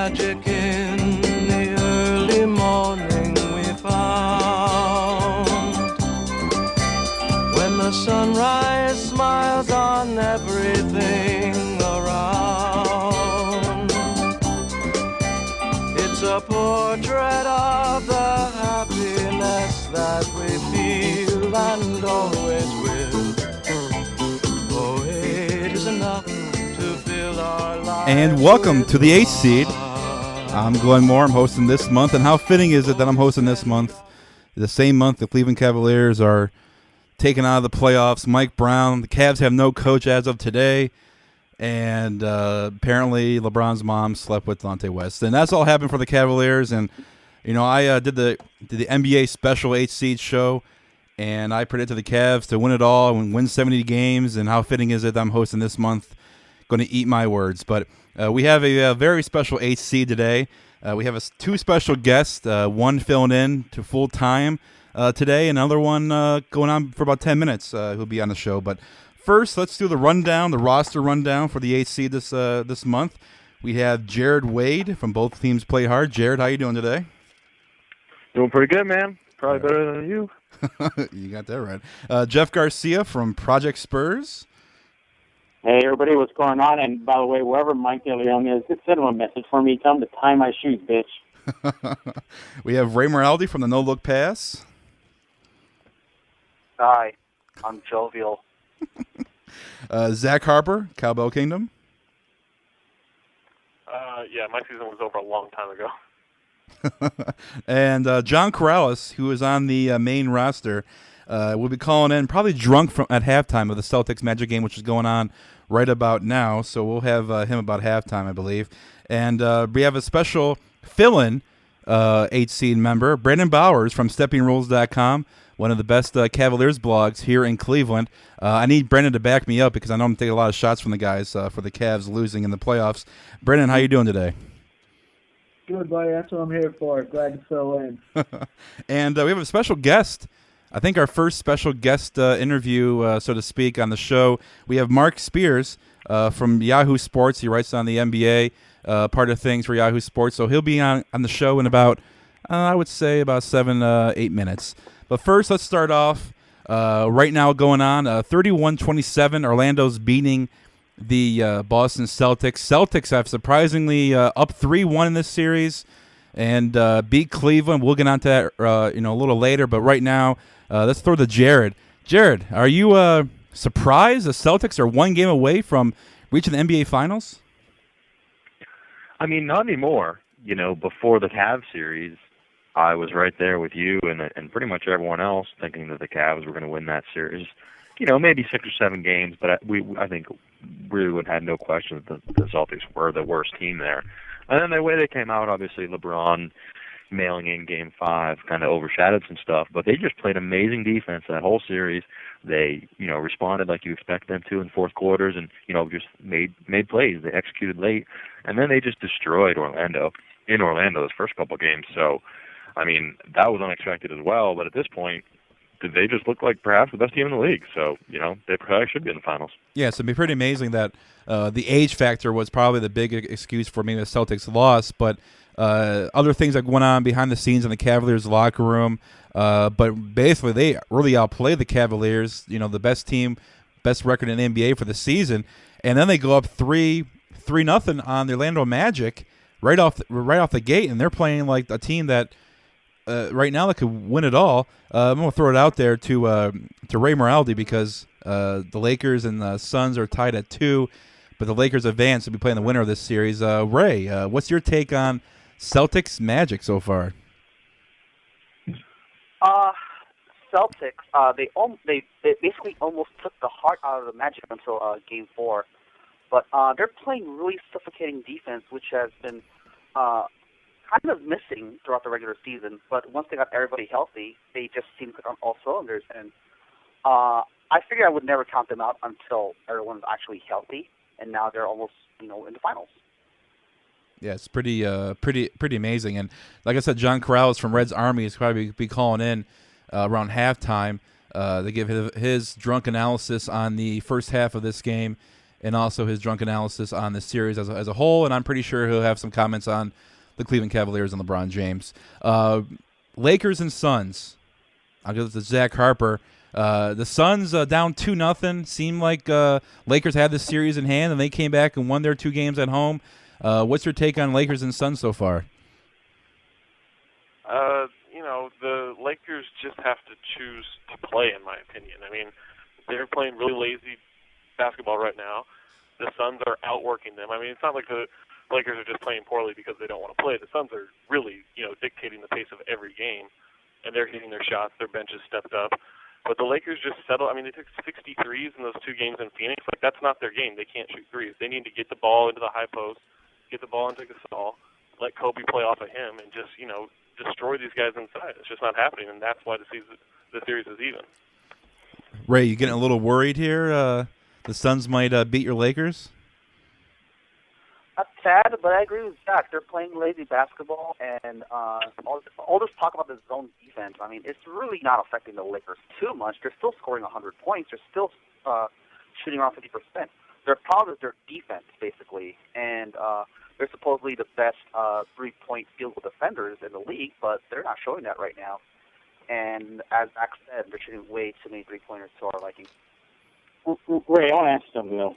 magic in the early morning we found. When the sunrise smiles on everything around. It's a portrait of the happiness that we feel and always will. Oh, it is enough to fill our lives. And welcome to the 8th seed. I'm Glenn Moore. I'm hosting this month. And how fitting is it that I'm hosting this month? The same month the Cleveland Cavaliers are taken out of the playoffs. Mike Brown. The Cavs have no coach as of today. And apparently LeBron's mom slept with Dante West. And that's all happened for the Cavaliers. And, you know, I did the NBA special 8th seed show. And I predicted the Cavs to win it all and win 70 games. And how fitting is it that I'm hosting this month? Going to eat my words. But we have a very special 8th seed today. We have two special guests, one filling in to full time today, another one going on for about 10 minutes who'll be on the show. But first, let's do the roster rundown for the 8th seed this month. We have Jared Wade from Both Teams Play Hard. Jared, how you doing today? Doing pretty good, man. Probably better than you. You got that right. Jeff Garcia from Project Spurs. Hey, everybody, what's going on? And by the way, wherever Mike DeLeon is, send him a message for me. Tell him to tie my shoes, bitch. We have Ray Moraldi from the No Look Pass. Hi, I'm jovial. Zach Harper, Cowbell Kingdom. Yeah, my season was over a long time ago. And John Corrales, who is on the main roster, will be calling in probably drunk at halftime of the Celtics Magic game, which is going on right about now. So we'll have him about halftime, I believe. And we have a special fill-in 8th seed member, Brandon Bowers from SteppingRules.com, one of the best Cavaliers blogs here in Cleveland. I need Brandon to back me up because I know I'm taking a lot of shots from the guys for the Cavs losing in the playoffs. Brandon, how you doing today? Good, buddy. That's what I'm here for. Glad to fill in. And we have a special guest. I think our first special guest interview, so to speak, on the show. We have Mark Spears from Yahoo Sports. He writes on the NBA part of things for Yahoo Sports. So he'll be on the show in about, I would say, about 7-8 minutes. But first, let's start off right now going on. 31-27, Orlando's beating the Boston Celtics. Celtics have surprisingly up 3-1 in this series and beat Cleveland. We'll get on to that a little later. But right now, let's throw to Jared. Jared, are you surprised the Celtics are one game away from reaching the NBA Finals? I mean, not anymore. You know, before the Cavs series, I was right there with you and pretty much everyone else thinking that the Cavs were going to win that series. You know, maybe 6 or 7 games, but I think really would have no question that the Celtics were the worst team there. And then the way they came out, obviously LeBron mailing in Game 5 kind of overshadowed some stuff, but they just played amazing defense that whole series. They, responded like you expect them to in fourth quarters and, just made plays. They executed late, and then they just destroyed Orlando in Orlando those first couple games. So, I mean, that was unexpected as well, but at this point, they just look like perhaps the best team in the league. So, they probably should be in the finals. Yeah, so it'd be pretty amazing that the age factor was probably the big excuse for maybe the Celtics loss, but other things that went on behind the scenes in the Cavaliers locker room. But basically, they really outplayed the Cavaliers, the best team, best record in the NBA for the season. And then they go up 3-0 on the Orlando Magic right off the gate, and they're playing like a team that right now that could win it all. I'm going to throw it out there to Ray Moraldi because the Lakers and the Suns are tied at 2, but the Lakers advance to be playing the winner of this series. Ray, what's your take on Celtics Magic so far? Celtics, they basically almost took the heart out of the Magic until Game 4. But they're playing really suffocating defense, which has been kind of missing throughout the regular season. But once they got everybody healthy, they just seem to click on all cylinders. And I figured I would never count them out until everyone's actually healthy. And now they're almost, in the finals. Yeah, it's pretty amazing. And like I said, John Corrales from Reds Army is probably be calling in around halftime to give his drunk analysis on the first half of this game. and also his drunk analysis on the series as a whole. And I'm pretty sure he'll have some comments on the Cleveland Cavaliers and LeBron James. Lakers and Suns. I'll give it to Zach Harper. The Suns down 2-0. Seemed like Lakers had this series in hand, and they came back and won their 2 games at home. What's your take on Lakers and Suns so far? The Lakers just have to choose to play, in my opinion. I mean, they're playing really lazy basketball right now. The Suns are outworking them. I mean, it's not like the Lakers are just playing poorly because they don't want to play. The Suns are really, dictating the pace of every game, and they're hitting their shots. Their bench has stepped up. But the Lakers just settled. I mean, they took 63s in those 2 games in Phoenix. Like, that's not their game. They can't shoot threes. They need to get the ball into the high post, get the ball into Gasol, let Kobe play off of him, and just, destroy these guys inside. It's just not happening, and that's why the series is even. Ray, you getting a little worried here? The Suns might beat your Lakers? That's sad, but I agree with Zach. They're playing lazy basketball, and all this talk about the zone defense, I mean, it's really not affecting the Lakers too much. They're still scoring 100 points. They're still shooting around 50%. Their problem is their defense, basically, and they're supposedly the best 3-point field goal defenders in the league, but they're not showing that right now. And as Zach said, they're shooting way too many 3-pointers to our liking. Ray, I want to ask you something, though.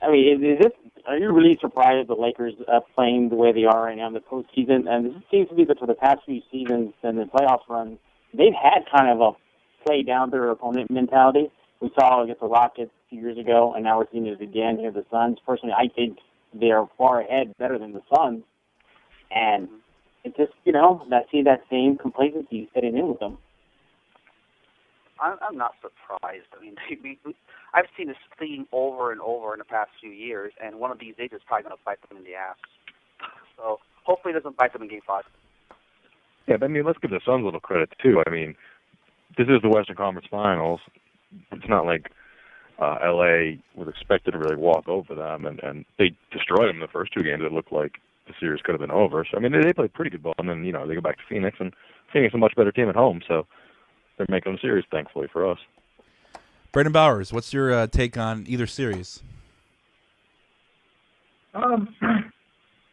I mean, are you really surprised the Lakers playing the way they are right now in the postseason? And this seems to be that for the past few seasons and the playoff run, they've had kind of a play down their opponent mentality. We saw it against the Rockets a few years ago, and now we're seeing it again here with the Suns. Personally, I think they are far ahead, better than the Suns. And it just, I see that same complacency fitting in with them. I'm not surprised. I mean, I've seen this theme over and over in the past few years, and one of these days it's probably going to bite them in the ass. So hopefully it doesn't bite them in Game 5. Yeah, but I mean, let's give the Suns a little credit, too. I mean, this is the Western Conference Finals. It's not like L.A. was expected to really walk over them, and they destroyed them the first 2 games. It looked like the series could have been over. So, I mean, they played pretty good ball, and then, they go back to Phoenix, and Phoenix is a much better team at home, so they're making the series, thankfully, for us. Brandon Bowers, what's your take on either series?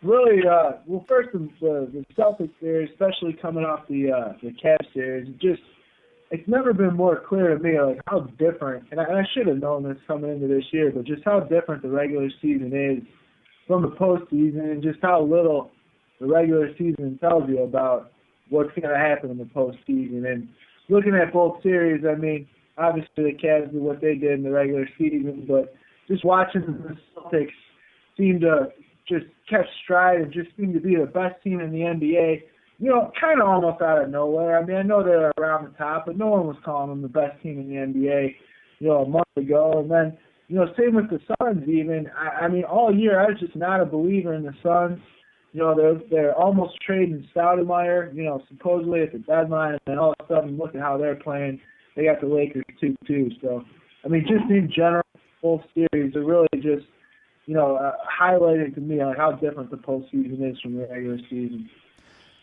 Really, well, first the Celtics series, especially coming off the Cavs series, it's never been more clear to me like how different, and I should have known this coming into this year, but just how different the regular season is from the postseason, and just how little the regular season tells you about what's going to happen in the postseason. And looking at both series, I mean, obviously the Cavs did what they did in the regular season, but just watching the Celtics seem to just catch stride and just seem to be the best team in the NBA, kind of almost out of nowhere. I mean, I know they're around the top, but no one was calling them the best team in the NBA, a month ago. And then, same with the Suns even. I mean, all year I was just not a believer in the Suns. They're almost trading Stoudemire, supposedly at the deadline, and then all of a sudden, look at how they're playing. They got the Lakers too. So, I mean, just in general, both series are really just, highlighted to me like how different the postseason is from the regular season.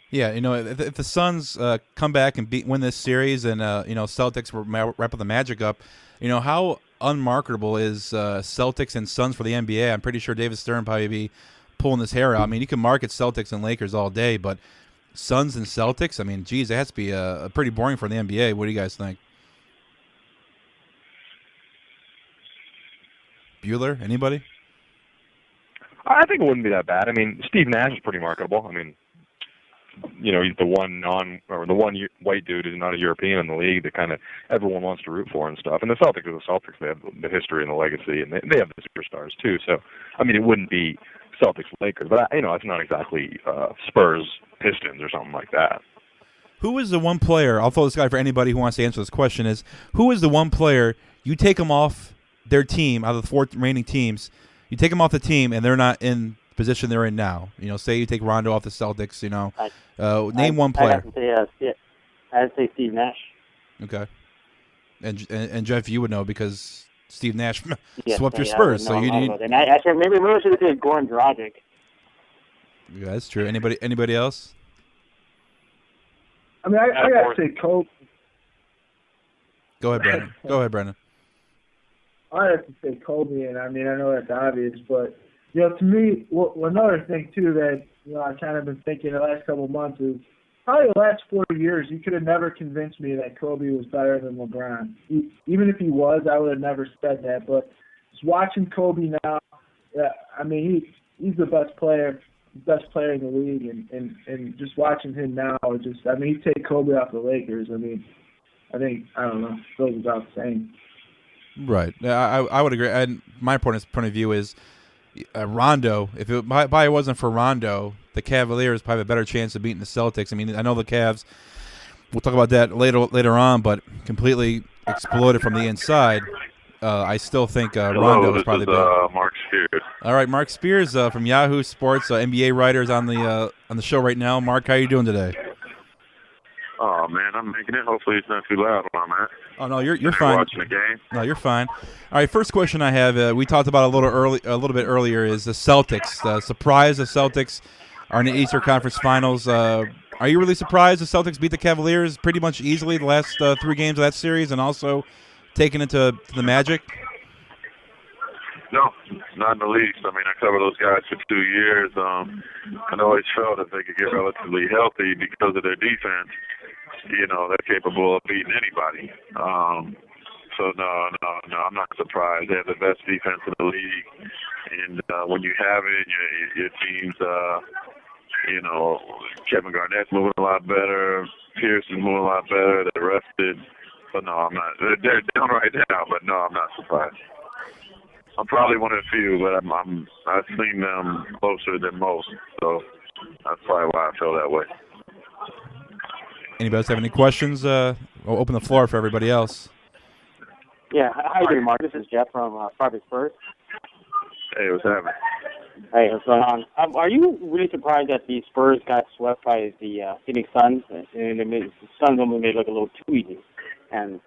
Yeah, if the Suns come back and win this series, and Celtics wrap the Magic up, how unmarketable is Celtics and Suns for the NBA? I'm pretty sure David Stern probably be pulling his hair out. I mean, you can market Celtics and Lakers all day, but Suns and Celtics, I mean, geez, it has to be pretty boring for the NBA. What do you guys think? Bueller, anybody? I think it wouldn't be that bad. I mean, Steve Nash is pretty marketable. I mean, he's the one white dude who's not a European in the league that kind of everyone wants to root for and stuff. And the Celtics are the Celtics. They have the history and the legacy, and they have the superstars too. So, I mean, it wouldn't be Celtics Lakers, but it's not exactly Spurs Pistons or something like that. Who is the one player? I'll throw this guy for anybody who wants to answer this question. Who is the one player you take them off their team out of the 4 remaining teams? You take them off the team, and they're not in the position they're in now. Say you take Rondo off the Celtics. Name one player. I'd say Steve Nash. Okay. And Jeff, you would know because Steve Nash swept your Yeah, Spurs. So you need. Actually, maybe we should have said Goran Dragic. Yeah, that's true. Anybody else? I mean, I got to say Kobe. Go ahead, Brandon. I have to say Kobe, and I mean, I know that's obvious, but, you know, to me, another thing, too, that, you know, I've kind of been thinking the last couple of months is probably the last 4 years, you could have never convinced me that Kobe was better than LeBron. Even if he was, I would have never said that. But just watching Kobe now, I mean, he's the best player in the league, and just watching him now, I mean, he'd take Kobe off the Lakers. I mean, I don't know, goes without saying. Right. I would agree. And my point of view is Rondo. If it probably wasn't for Rondo, the Cavaliers probably have a better chance of beating the Celtics. I mean, I know the Cavs. We'll talk about that later on, but completely exploded from the inside. I still think Rondo is probably better. Mark Spears. All right, Mark Spears from Yahoo Sports, NBA writers on the show right now. Mark, how are you doing today? Oh man, I'm making it. Hopefully, it's not too loud where I'm at. Oh no, you're fine. Watching the game. No, you're fine. All right, first question I have. We talked about a little bit earlier is the Celtics. Surprise, the Celtics are in the Eastern Conference Finals. Are you really surprised the Celtics beat the Cavaliers pretty much easily the last 3 games of that series, and also taking it to the Magic? No, not in the least. I mean, I covered those guys for 2 years. I always felt that they could get relatively healthy because of their defense. You know, they're capable of beating anybody. So no, I'm not surprised. They have the best defense in the league, and when you have it, your team's, you know, Kevin Garnett's moving a lot better, Pierce is moving a lot better. They're rested. So no, I'm not. They're down right now, but no, I'm not surprised. I'm probably one of the few, but I've seen them closer than most, so that's probably why I feel that way. Anybody else have any questions? We'll open the floor for everybody else. Yeah, how you doing, Mark? This is Jeff from Private Spurs. Hey, what's happening? Hey, what's going on? Are you really surprised that the Spurs got swept by the Phoenix Suns, and the Suns only made it look a little too easy? And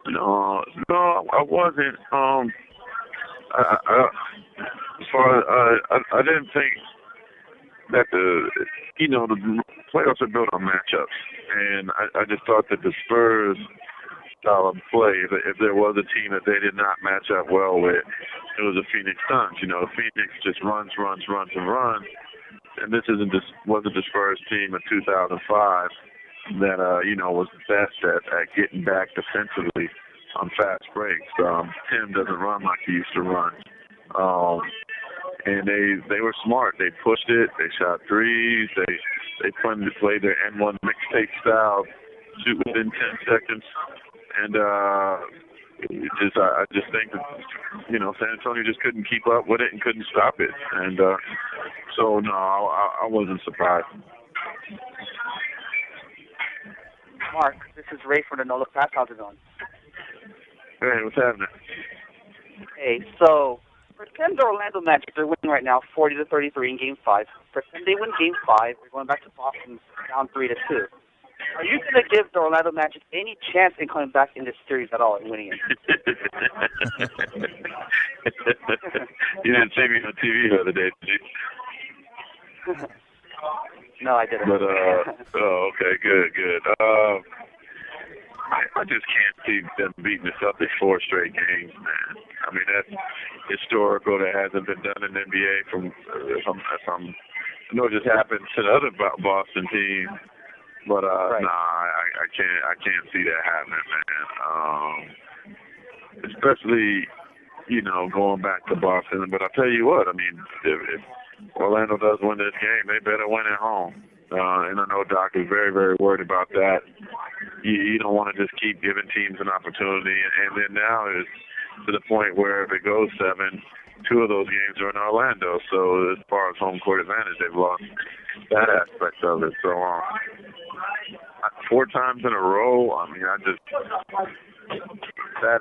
no, I wasn't. I didn't think that the playoffs are built on matchups, and I just thought that the Spurs style of play, if there was a team that they did not match up well with, it was the Phoenix Suns. You know, Phoenix just runs, and this wasn't the Spurs team in 2005 that was the best at getting back defensively on fast breaks. Tim doesn't run like he used to run. And they were smart. They pushed it. They shot threes. They played their N1 mixtape style, shoot within 10 seconds. And I just think that, San Antonio just couldn't keep up with it and couldn't stop it. And so, no, I wasn't surprised. Mark, this is Ray from the NOLA Pass. How's it going? Hey, what's happening? Hey, so pretend the Orlando Magic, they're winning right now 40-33 in Game 5. Pretend they win Game 5. They're going back to Boston down 3-2. Are you going to give the Orlando Magic any chance in coming back in this series at all and winning it? You didn't see me on TV the other day, did you? No, I didn't. But, okay, good. I just can't see them beating the Celtics 4 straight games, man. I mean, that's historical. That hasn't been done in the NBA I know it just happened to the other Boston team, but right. I can't see that happening, man. Especially, going back to Boston. But I'll tell you what, I mean, if Orlando does win this game, they better win at home. And I know Doc is very, very worried about that. You don't want to just keep giving teams an opportunity. And then now it's to the point where if it goes 7, 2 of those games are in Orlando. So as far as home court advantage, they've lost that aspect of it. So 4 times in a row, I mean, that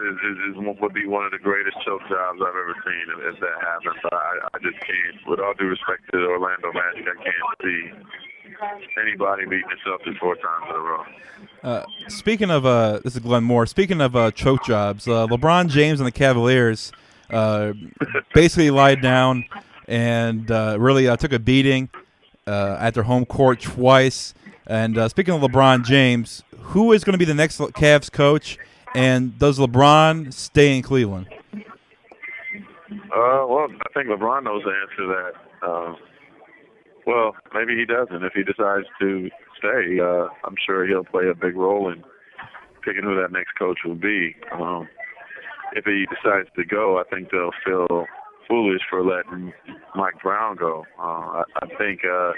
would be one of the greatest choke jobs I've ever seen if that happens. I just can't, with all due respect to the Orlando Magic, I can't see anybody beating the Celtics 4 times in a row. Speaking of, this is Glenn Moore. Speaking of choke jobs, LeBron James and the Cavaliers basically lied down and really took a beating at their home court twice. And speaking of LeBron James, who is going to be the next Cavs coach? And does LeBron stay in Cleveland? Well, I think LeBron knows the answer to that. Well, maybe he doesn't. If he decides to stay, I'm sure he'll play a big role in picking who that next coach will be. If he decides to go, I think they'll feel foolish for letting Mike Brown go. I think the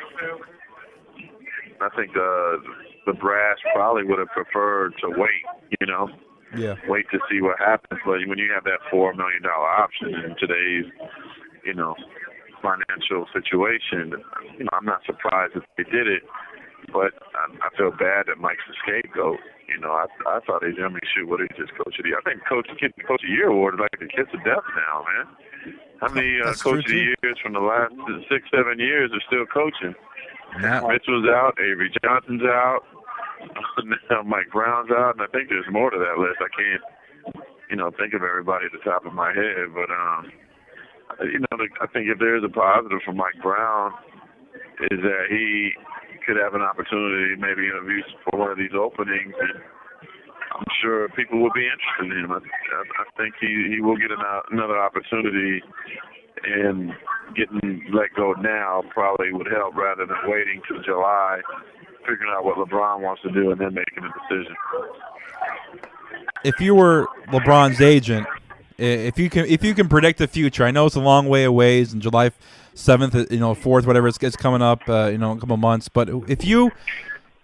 brass probably would have preferred to wait. Wait to see what happens. But when you have that $4 million option in today's, financial situation, I'm not surprised if they did it. But I feel bad that Mike's the scapegoat. I thought what he just coach of the year. I think coach of the year award is like the kiss of death now, man. How many coach of the years from the last 6-7 years are still coaching? Mitchell's out, Avery Johnson's out, now Mike Brown's out, and I think there's more to that list. I can't, think of everybody at the top of my head, but I think if there's a positive for Mike Brown is that he could have an opportunity, maybe interview for one of these openings, and I'm sure people will be interested in him. I think he will get another opportunity, and getting let go now probably would help rather than waiting till July, figuring out what LeBron wants to do, and then making a decision. If you were LeBron's agent, if you can predict the future, I know it's a long way away, and July 7th, 4th, whatever, it's coming up, in a couple months. But if you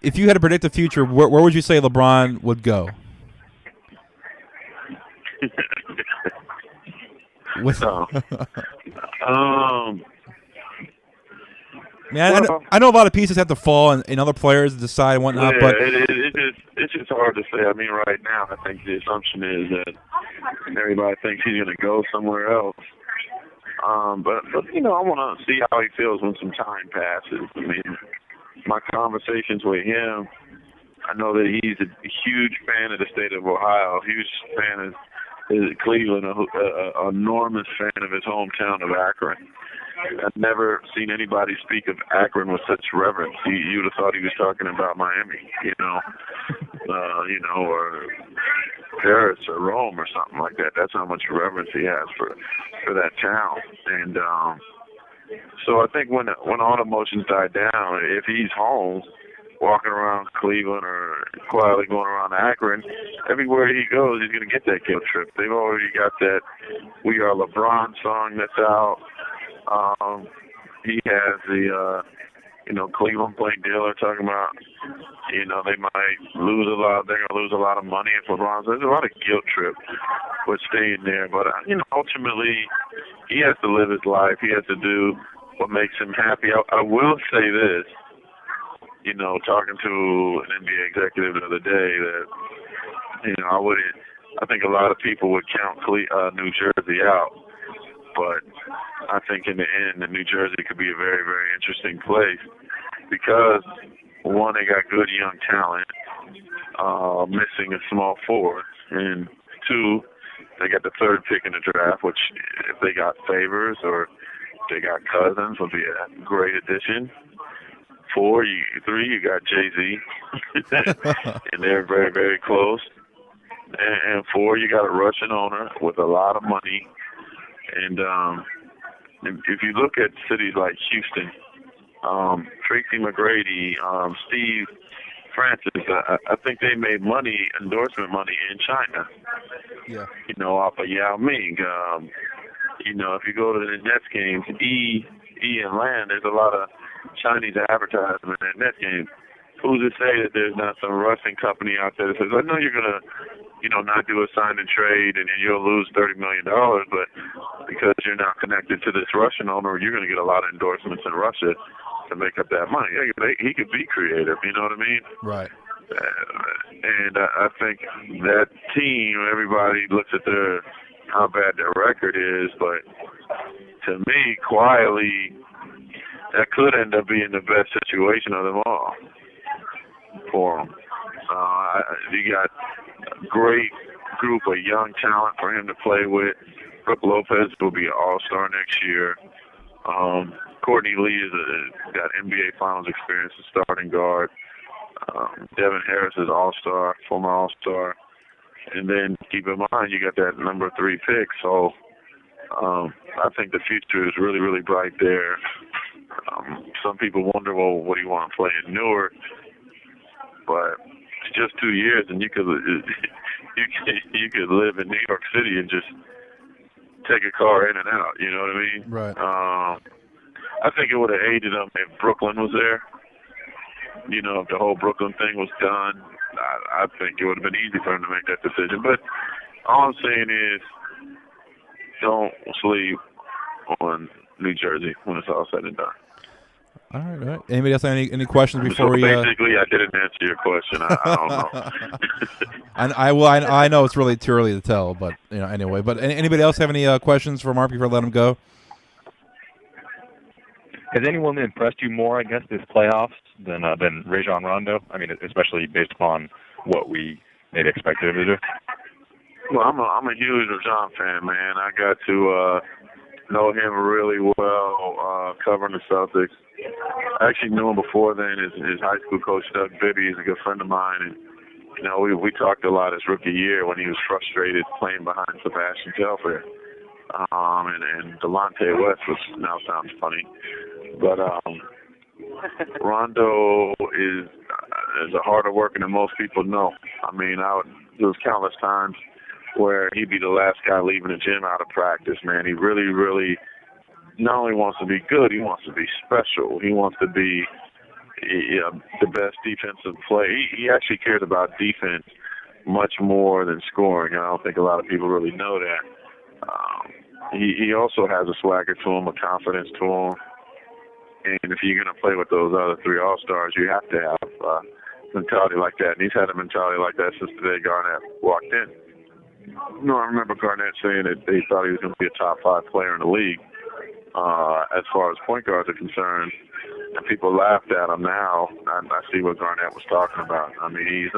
had to predict the future, where would you say LeBron would go? I know a lot of pieces have to fall, and other players decide and whatnot. Yeah, but it's just hard to say. I mean, right now, I think the assumption is that everybody thinks he's going to go somewhere else. But I want to see how he feels when some time passes. I mean, my conversations with him, I know that he's a huge fan of the state of Ohio, a huge fan of Cleveland, an enormous fan of his hometown of Akron. I've never seen anybody speak of Akron with such reverence. You would have thought he was talking about Miami, or Paris or Rome or something like that. That's how much reverence he has for that town. And so I think when all emotions die down, if he's home, walking around Cleveland or quietly going around Akron, everywhere he goes, he's going to get that guilt trip. They've already got that "We Are LeBron" song that's out. He has the, Cleveland playing dealer talking about, they might lose a lot. They're going to lose a lot of money if LeBron's. There's a lot of guilt trip with staying there. But, ultimately, he has to live his life. He has to do what makes him happy. I will say this, talking to an NBA executive the other day that, I think a lot of people would count New Jersey out. But I think in the end, New Jersey could be a very, very interesting place because, one, they got good young talent, missing a small forward, and two, they got the third pick in the draft, which if they got Favors or they got Cousins would be a great addition. 3, you got Jay-Z, and they're very, very close. And 4, you got a Russian owner with a lot of money. And if you look at cities like Houston, Tracy McGrady, Steve Francis, I think they made endorsement money in China. Yeah. Off of Yao Ming. If you go to the Nets games, E and Land, there's a lot of Chinese advertisement at Nets games. Who's to say that there's not some Russian company out there that says, I know you're going to, not do a sign and trade and you'll lose $30 million, but because you're not connected to this Russian owner, you're going to get a lot of endorsements in Russia to make up that money. He could be creative, you know what I mean? Right. And I think that team, everybody looks at how bad their record is, but to me, quietly, that could end up being the best situation of them all for him. You got a great group of young talent for him to play with. Brook Lopez will be an all-star next year. Courtney Lee has got NBA Finals experience as starting guard. Devin Harris is all-star, former all-star. And then keep in mind, you got that number 3 pick. So I think the future is really, really bright there. Some people wonder, well, what do you want to play in Newark? But it's just 2 years, and you could live in New York City and just take a car in and out. You know what I mean? Right. I think it would have aided them if Brooklyn was there. You know, if the whole Brooklyn thing was done, I think it would have been easy for him to make that decision. But all I'm saying is, don't sleep on New Jersey when it's all said and done. All right. Anybody else have any questions before we? Basically, I didn't answer your question. I don't know. I know it's really too early to tell, but anyway. But anybody else have any questions for Mark before I let him go? Has anyone impressed you more, I guess, this playoffs than Rajon Rondo? I mean, especially based upon what we maybe expected him to do. Well, I'm a huge Rajon fan, man. I got to know him really well covering the Celtics. I actually knew him before then. His high school coach, Doug Bibby, is a good friend of mine. And, we talked a lot his rookie year when he was frustrated playing behind Sebastian Telfair. And Delonte West, which now sounds funny. But Rondo is a harder worker than most people know. I mean, there was countless times where he'd be the last guy leaving the gym out of practice, man. He really, really not only wants to be good, he wants to be special. He wants to be the best defensive player. He actually cares about defense much more than scoring. I don't think a lot of people really know that. He also has a swagger to him, a confidence to him. And if you're going to play with those other three All-Stars, you have to have a mentality like that. And he's had a mentality like that since the day Garnett walked in. I remember Garnett saying that they thought he was going to be a top 5 player in the league as far as point guards are concerned. And people laughed at him now. I see what Garnett was talking about. I mean, he's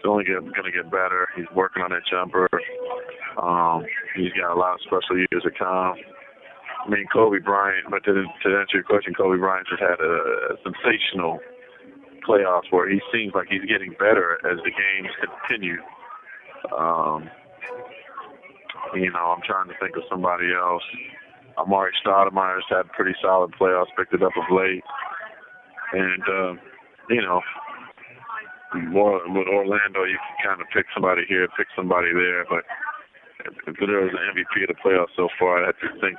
only going to get better. He's working on that jumper. He's got a lot of special years to come. I mean, Kobe Bryant, but to answer your question, Kobe Bryant just had a sensational playoffs where he seems like he's getting better as the games continue. I'm trying to think of somebody else. Amari Stoudemire's had pretty solid playoffs, picked it up of late. And, with Orlando, you can kind of pick somebody here, pick somebody there. But if there was an MVP of the playoffs so far, I'd have to think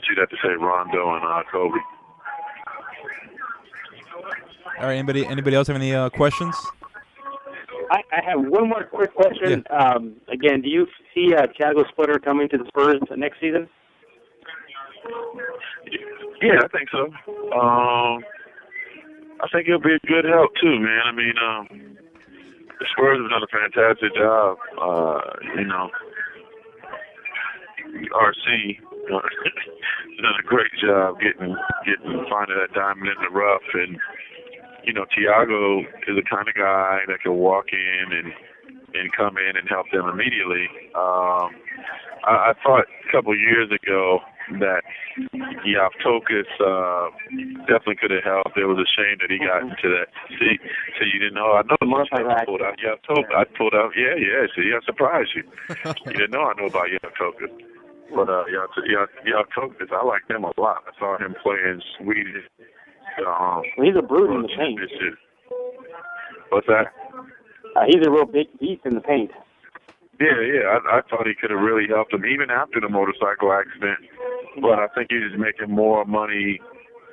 you'd have to say Rondo and Kobe. All right, anybody else have any questions? I have one more quick question. Yeah. Again, do you see Thiago Splitter coming to the Spurs next season? Yeah, I think so. I think he'll be a good help too, man. I mean, the Spurs have done a fantastic job. RC has done a great job getting finding that diamond in the rough, and Thiago is the kind of guy that can walk in and come in and help them immediately. I thought a couple of years ago that Yavtokas definitely could have helped. It was a shame that he got into that. See, you didn't know. I know I pulled out Yavtokas. I pulled out. Yeah. See, I surprised you. You didn't know I know about Yavtokas. But Yavtokas, I like him a lot. I saw him play in Sweden. He's a brute in the paint. What's that? He's a real big beast in the paint. Yeah. I thought he could have really helped him even after the motorcycle accident. But I think he was making more money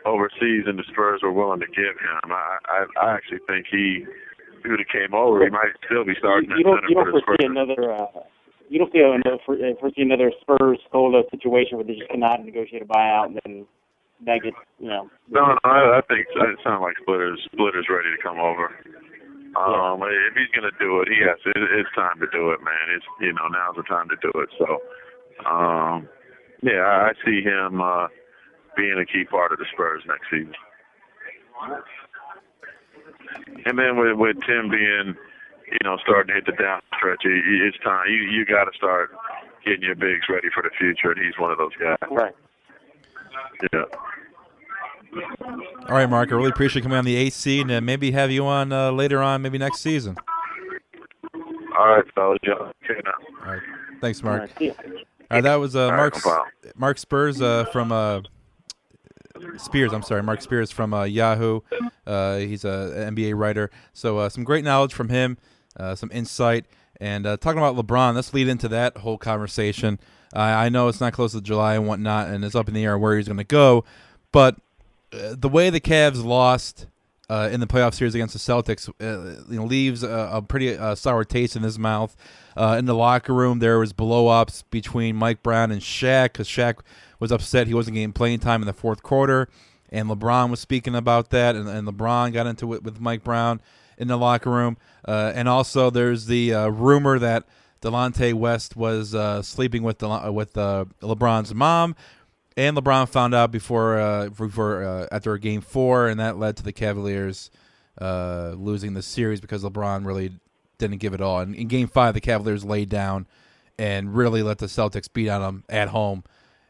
overseas than the Spurs were willing to give him. I actually think he would have came over. He might still be starting at center for the Spurs. You don't foresee another Spurs solo situation where they just cannot negotiate a buyout and then that gets, No, I think it sounds like Splitter's ready to come over. If he's going to do it, it's time to do it, man. It's now's the time to do it. So, I see him being a key part of the Spurs next season. And then with Tim being, starting to hit the down stretch, it's time. You got to start getting your bigs ready for the future, and he's one of those guys. Right. Yeah. All right, Mark. I really appreciate you coming on the AC, and maybe have you on later on, maybe next season. All right, fellas. Yeah. Okay now. All right. Thanks, Mark. All right, see ya. That was All right, Mark no problem. Mark Spurs from Spears. I'm sorry, Mark Spears from Yahoo. He's a NBA writer. So some great knowledge from him, some insight, and talking about LeBron. Let's lead into that whole conversation. I know it's not close to July and whatnot, and it's up in the air where he's going to go, but the way the Cavs lost in the playoff series against the Celtics, leaves a pretty sour taste in his mouth. In the locker room, there was blow-ups between Mike Brown and Shaq because Shaq was upset he wasn't getting playing time in the fourth quarter, and LeBron was speaking about that, and LeBron got into it with Mike Brown in the locker room. And also, there's the rumor that Delonte West was sleeping with LeBron's mom. And LeBron found out before after Game 4, and that led to the Cavaliers losing the series because LeBron really didn't give it all. And in Game 5, the Cavaliers laid down and really let the Celtics beat on them at home,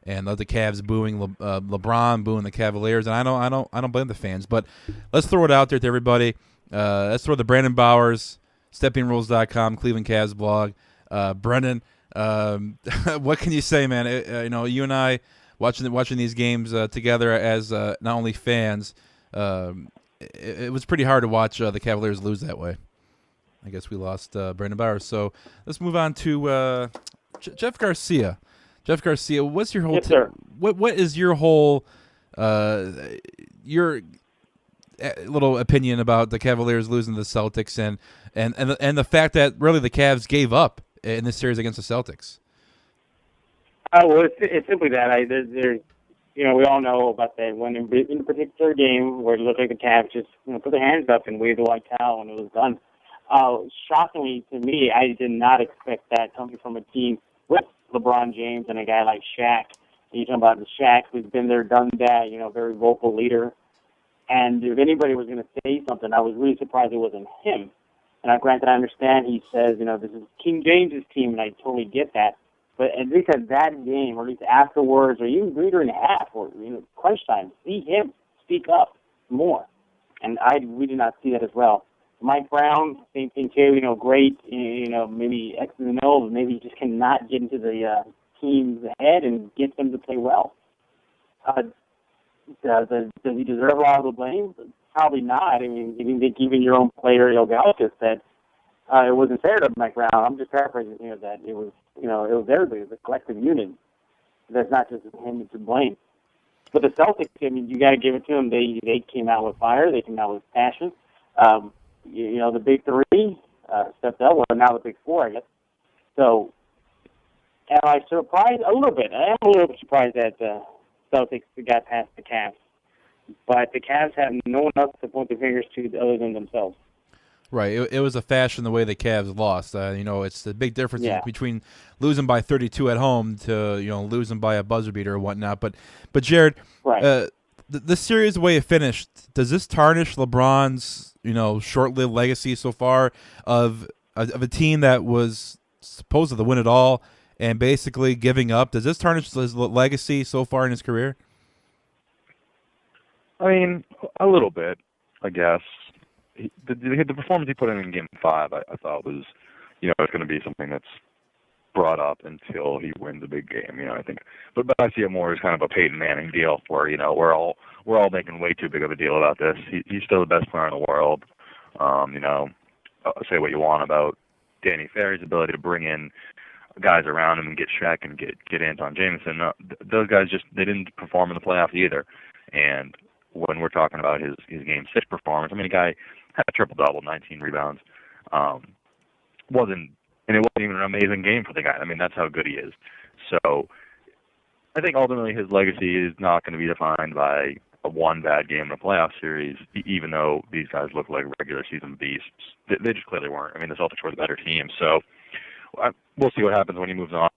and let the Cavs booing LeBron, booing the Cavaliers. And I don't blame the fans, but let's throw it out there to everybody. Let's throw the Brandon Bowers, SteppingRules.com, Cleveland Cavs blog. Brendan, what can you say, man? You and I. Watching these games together as not only fans, it was pretty hard to watch the Cavaliers lose that way. I guess we lost Brandon Bowers. So let's move on to Jeff Garcia. Jeff Garcia, what's your whole what is your whole your little opinion about the Cavaliers losing to the Celtics and the fact that really the Cavs gave up in this series against the Celtics? Well, it's simply that we all know about that when in a particular game where it looked like the Cavs just put their hands up and waved the white towel and it was done. Shockingly to me, I did not expect that coming from a team with LeBron James and a guy like Shaq. You're talking about the Shaq who's been there, done that, very vocal leader. And if anybody was going to say something, I was really surprised it wasn't him. And granted, I understand he says, this is King James's team, and I totally get that. But at least at that game, or at least afterwards, or even later in half, or crunch time, see him speak up more. And we did not see that as well. Mike Brown, same thing too. Great. Maybe X and O's. Maybe he just cannot get into the team's head and get them to play well. Does he deserve a lot of the blame? Probably not. I mean, even your own player, Galactus, said it wasn't fair to Mike Brown. I'm just paraphrasing here that it was everybody, it was a collective unit. That's not just him to blame. But the Celtics, you got to give it to them. They came out with fire. They came out with passion. The big three stepped up. Well, now the big four, I guess. So, am I surprised? A little bit. I am a little bit surprised that the Celtics got past the Cavs. But the Cavs have no one else to point their fingers to other than themselves. Right. It was a fashion the way the Cavs lost. It's the big difference between losing by 32 at home to losing by a buzzer beater or whatnot. But Jared, right. The series, the way it finished, does this tarnish LeBron's short-lived legacy so far of a team that was supposed to win it all and basically giving up? Does this tarnish his legacy so far in his career? I mean, a little bit, I guess. The performance he put in Game 5, I thought was, it's going to be something that's brought up until he wins a big game. I think, but I see it more as kind of a Peyton Manning deal, where we're all making way too big of a deal about this. He's still the best player in the world. Say what you want about Danny Ferry's ability to bring in guys around him and get Shaq and get Anton Jameson. Those guys they didn't perform in the playoffs either. And when we're talking about his Game 6 performance, the guy had a triple-double, 19 rebounds. It wasn't even an amazing game for the guy. That's how good he is. So I think ultimately his legacy is not going to be defined by one bad game in a playoff series, even though these guys look like regular season beasts. They just clearly weren't. The Celtics were the better team. So we'll see what happens when he moves on.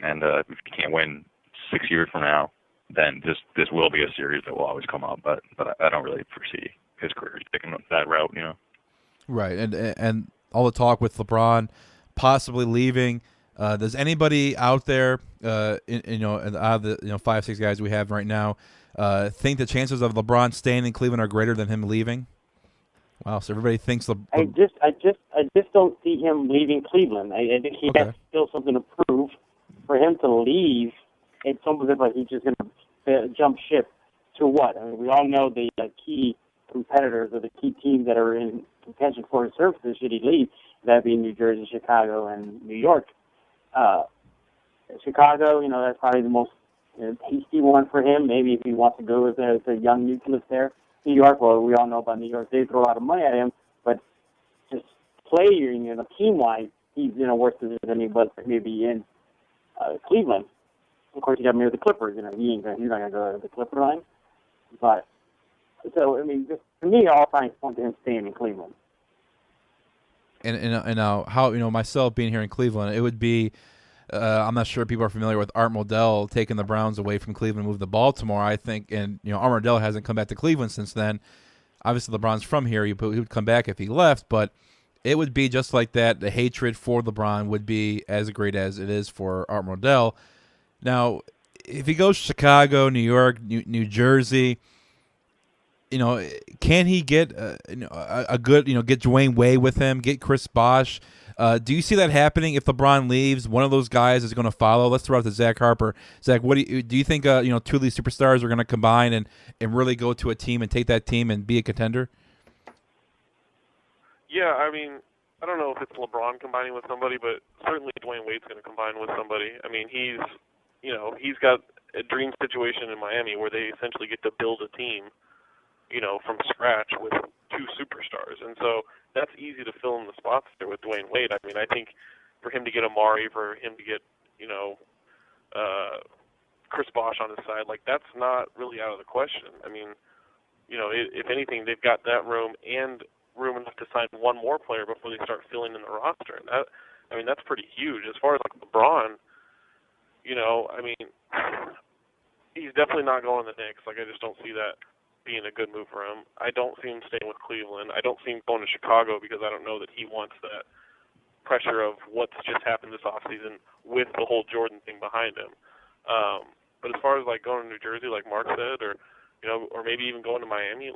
And if he can't win 6 years from now, then this will be a series that will always come up. But I don't really foresee his career taking that route, Right, and all the talk with LeBron possibly leaving. Does anybody out there, out of the 5-6 guys we have right now, think the chances of LeBron staying in Cleveland are greater than him leaving? Wow, so everybody thinks I just don't see him leaving Cleveland. I think he has still something to prove. for him to leave, it's almost like he's just going to jump ship to what? I mean, we all know the key competitors or the key teams that are in contention for his services should he leave. That'd be New Jersey, Chicago, and New York. Chicago, that's probably the most tasty one for him. Maybe if he wants to go with a young nucleus there. New York, well, we all know about New York. They throw a lot of money at him, but just team-wise, he's in a worse position than he was maybe in Cleveland. Of course, you got me with the Clippers. He's not going to go to the Clipper line. But so I mean, just, for me, all signs point to him staying in Cleveland. And how myself being here in Cleveland, it would be. I'm not sure people are familiar with Art Modell taking the Browns away from Cleveland and moved to Baltimore. I think, and Art Modell hasn't come back to Cleveland since then. Obviously, LeBron's from here. He would come back if he left, but it would be just like that. The hatred for LeBron would be as great as it is for Art Modell. Now, if he goes to Chicago, New York, New Jersey, can he get a good, get Dwayne Wade with him, get Chris Bosh? Do you see that happening if LeBron leaves? One of those guys is going to follow. Let's throw out to Zach Harper. Zach, what do you think? Two of these superstars are going to combine and really go to a team and take that team and be a contender? Yeah, I mean, I don't know if it's LeBron combining with somebody, but certainly Dwayne Wade's going to combine with somebody. I mean, he's got a dream situation in Miami where they essentially get to build a team, from scratch with two superstars. And so that's easy to fill in the spots there with Dwayne Wade. I mean, I think for him to get Amari, for him to get, Chris Bosh on his side, that's not really out of the question. I mean, if anything, they've got that room and room enough to sign one more player before they start filling in the roster. And that's pretty huge. As far as LeBron, I mean, he's definitely not going to the Knicks. I just don't see that being a good move for him. I don't see him staying with Cleveland. I don't see him going to Chicago because I don't know that he wants that pressure of what's just happened this offseason with the whole Jordan thing behind him. But as far as going to New Jersey, like Mark said, or maybe even going to Miami,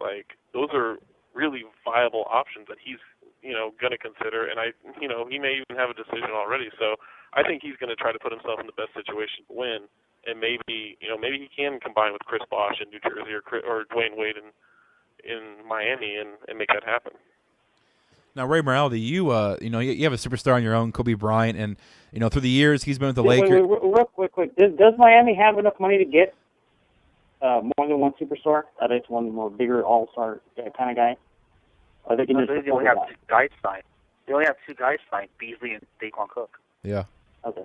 those are really viable options that he's going to consider. And he may even have a decision already. So I think he's going to try to put himself in the best situation to win. And maybe he can combine with Chris Bosh in New Jersey or Dwayne Wade in Miami and make that happen. Now, Ray Morality, you have a superstar on your own, Kobe Bryant, and through the years he's been with the Lakers. Real quick. Does Miami have enough money to get more than one superstar? At least one more bigger all-star kind of guy. Or they can just they only have two guys signed. They only have two guys signed, Beasley and Daquan Cook. Yeah. Okay.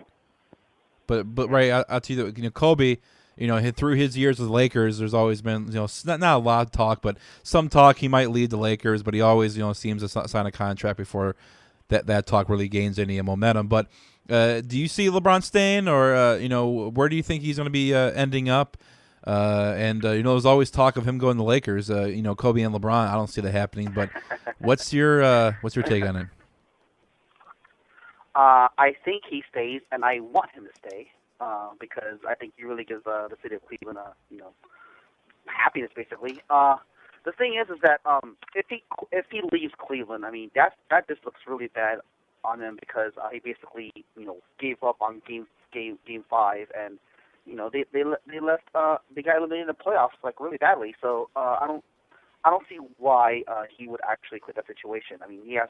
But Ray, I'll tell you that Kobe, through his years with the Lakers, there's always been not a lot of talk, but some talk he might leave the Lakers, but he always seems to sign a contract before that talk really gains any momentum. But do you see LeBron staying, or where do you think he's going to be ending up? There's always talk of him going to the Lakers. Kobe and LeBron, I don't see that happening. But what's your take on it? I think he stays, and I want him to stay because I think he really gives the city of Cleveland, happiness, basically. The thing is that if he leaves Cleveland, I mean that just looks really bad on him because he basically gave up on game 5, and they left the guy eliminated in the playoffs really badly. So I don't see why he would actually quit that situation. I mean he has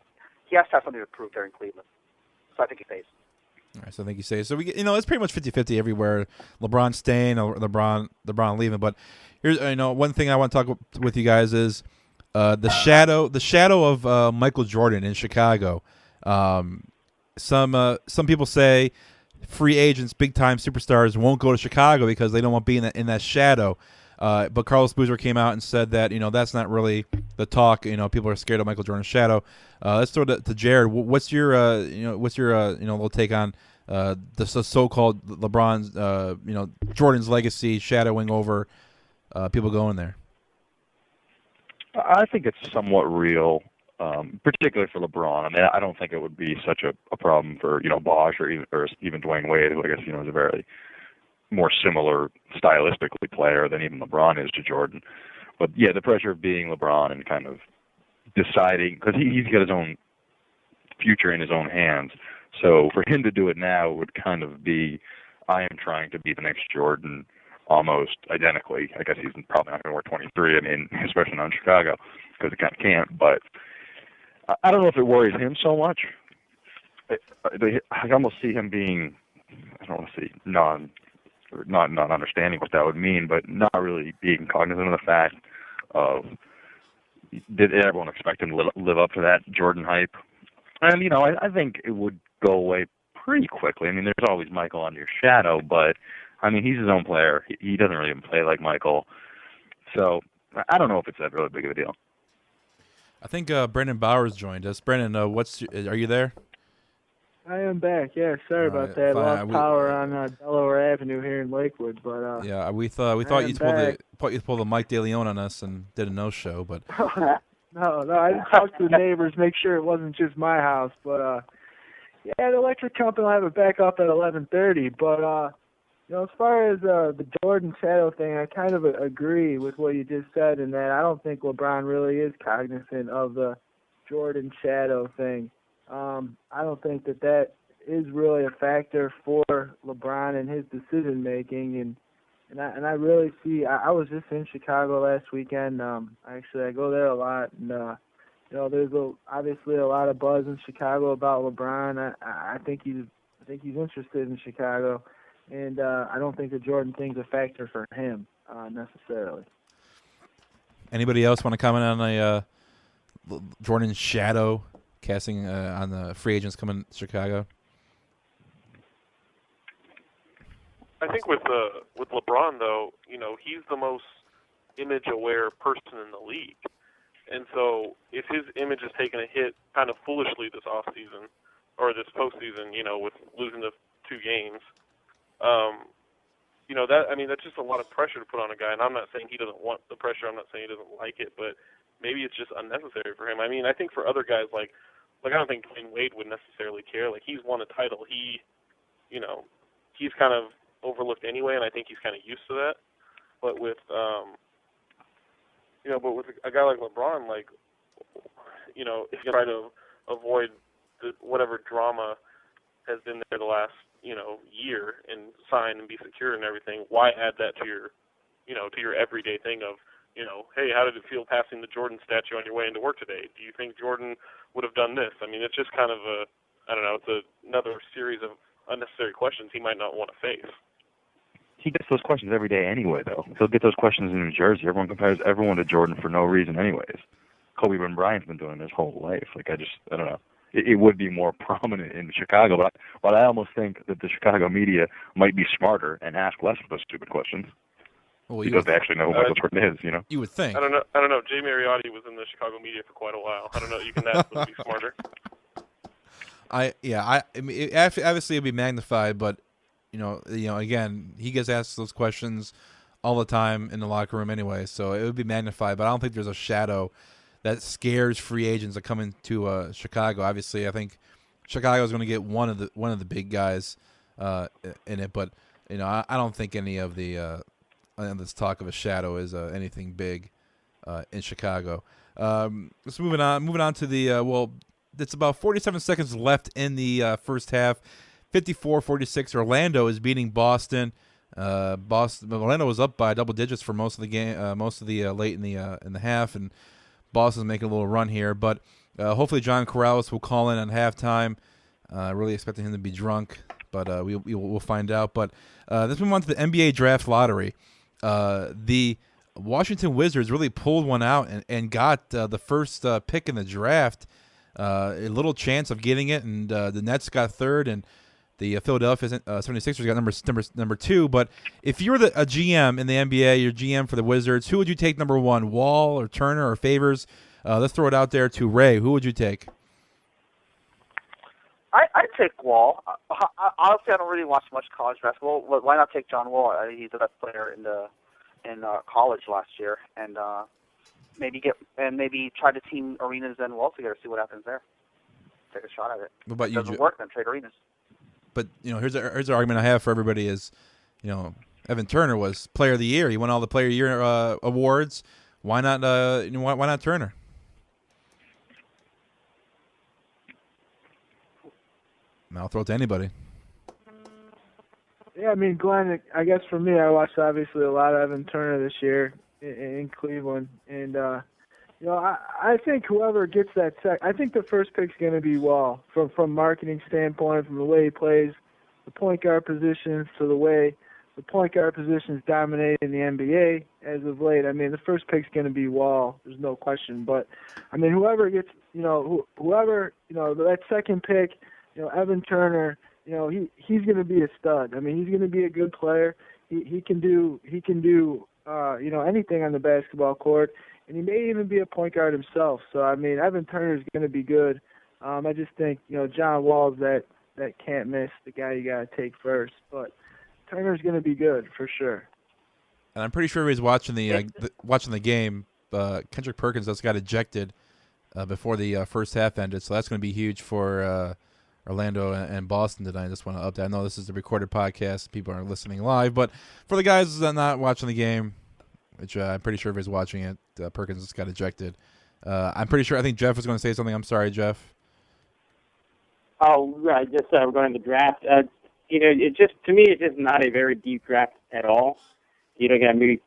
to have something to prove there in Cleveland. So I think he stays. All right, so I think he stays. So it's pretty much 50-50 everywhere. LeBron staying or LeBron leaving. But here's one thing I want to talk with you guys is the shadow of Michael Jordan in Chicago. Some people say free agents, big time superstars won't go to Chicago because they don't want to be in that shadow. But Carlos Boozer came out and said that that's not really the talk. People are scared of Michael Jordan's shadow. Let's throw it to Jared. What's your little take on the so-called LeBron's Jordan's legacy shadowing over people going there? I think it's somewhat real, particularly for LeBron. I mean, I don't think it would be such a problem for Bosh or even Dwayne Wade, who I guess is a very more similar stylistically player than even LeBron is to Jordan. But yeah, the pressure of being LeBron and kind of deciding, because he's got his own future in his own hands. So for him to do it now would kind of be I am trying to be the next Jordan almost identically. I guess he's probably not going to wear 23. I mean, especially not in Chicago, because he kind of can't. But I don't know if it worries him so much. I almost see him being, I don't want to say not understanding what that would mean, but not really being cognizant of the fact of, did everyone expect him to live up to that Jordan hype? And, I think it would go away pretty quickly. I mean, there's always Michael under your shadow, but, I mean, he's his own player. He doesn't really even play like Michael. So I don't know if it's that really big of a deal. I think Brendan Bowers joined us. Brendan, are you there? I am back. Yeah, sorry about that. fine. Lost power on Delaware Avenue here in Lakewood, but yeah, we thought you pulled the Mike DeLeon on us and did a no-show, but no, I just talked to the neighbors, make sure it wasn't just my house, but yeah, the electric company will have it back up at 11:30. But as far as the Jordan shadow thing, I kind of agree with what you just said in that I don't think LeBron really is cognizant of the Jordan shadow thing. I don't think that is really a factor for LeBron and his decision making, and I really see. I was just in Chicago last weekend. Actually, I go there a lot, and there's obviously a lot of buzz in Chicago about LeBron. I think he's interested in Chicago, and I don't think the Jordan thing's a factor for him necessarily. Anybody else want to comment on a Jordan shadow casting on the free agents coming to Chicago? I think with LeBron, though, he's the most image-aware person in the league. And so if his image is taking a hit kind of foolishly this offseason, or this postseason, with losing the 2 games, that's just a lot of pressure to put on a guy. And I'm not saying he doesn't want the pressure. I'm not saying he doesn't like it, but maybe it's just unnecessary for him. I mean, I think for other guys, like I don't think Dwayne Wade would necessarily care. Like, he's won a title. He's kind of overlooked anyway, and I think he's kind of used to that. But with, with a guy like LeBron, if you try to avoid whatever drama has been there the last, year and sign and be secure and everything, why add that to your, to your everyday thing of, hey, how did it feel passing the Jordan statue on your way into work today? Do you think Jordan would have done this? I mean, it's just kind of it's another series of unnecessary questions he might not want to face. He gets those questions every day anyway, though. He'll get those questions in New Jersey. Everyone compares everyone to Jordan for no reason anyways. Kobe Bryant's been doing it his whole life. I don't know. It would be more prominent in Chicago, but I almost think that the Chicago media might be smarter and ask less of those stupid questions. Well, because they actually know who Michael Jordan is, You would think. I don't know. Jay Mariotti was in the Chicago media for quite a while. I don't know. You can ask them to be smarter. I mean, obviously it'd be magnified, but again, he gets asked those questions all the time in the locker room anyway, so it would be magnified. But I don't think there's a shadow that scares free agents that come into Chicago. Obviously, I think Chicago is going to get one of the big guys in it, but I don't think any of the this talk of a shadow is anything big in Chicago. Let's moving on to the it's about 47 seconds left in the first half. 54-46. Orlando is beating Boston. Orlando was up by double digits for most of the game, late in the half, and Boston's making a little run here. But hopefully John Corrales will call in on halftime. Really expecting him to be drunk, but we'll find out. But let's move on to the NBA draft lottery. The Washington Wizards really pulled one out and got the first pick in the draft. A little chance of getting it, and the Nets got third, and the Philadelphia 76ers got number 2. But if you were a GM in the NBA, your GM for the Wizards, who would you take number 1, Wall or Turner or Favors? Let's throw it out there to Ray. Who would you take? I'd take Wall. Honestly, I don't really watch much college basketball. Why not take John Wall? He's the best player in college last year, and maybe try to team Arenas and Wall together, see what happens there. Take a shot at it. What about if it you? doesn't work, then trade Arenas. But here's the argument I have for everybody is, Evan Turner was Player of the Year. He won all the Player of the Year awards. Why not? Why not Turner? And I'll throw it to anybody. Yeah, I mean, Glenn, I guess for me, I watched obviously a lot of Evan Turner this year in Cleveland. And, I think whoever gets that I think the first pick's going to be Wall from marketing standpoint, from the way he plays the point guard positions to the way the point guard positions dominate in the NBA as of late. I mean, the first pick's going to be Wall. There's no question. But, I mean, whoever gets, that second pick, Evan Turner, he's going to be a stud. I mean, he's going to be a good player. He can do anything on the basketball court, and he may even be a point guard himself. So, I mean, Evan Turner is going to be good. I just think, John Wall's that can't miss, the guy you got to take first. But Turner's going to be good for sure. And I'm pretty sure he's watching the game. Kendrick Perkins just got ejected before the first half ended, so that's going to be huge for Orlando and Boston tonight. I just want to update. I know this is a recorded podcast; people aren't listening live, but for the guys that are not watching the game, which I'm pretty sure if he's watching it, Perkins just got ejected. I'm pretty sure. I think Jeff was going to say something. I'm sorry, Jeff. Oh, right. Just regarding the draft, it just, to me, it's just not a very deep draft at all. You're going to get maybe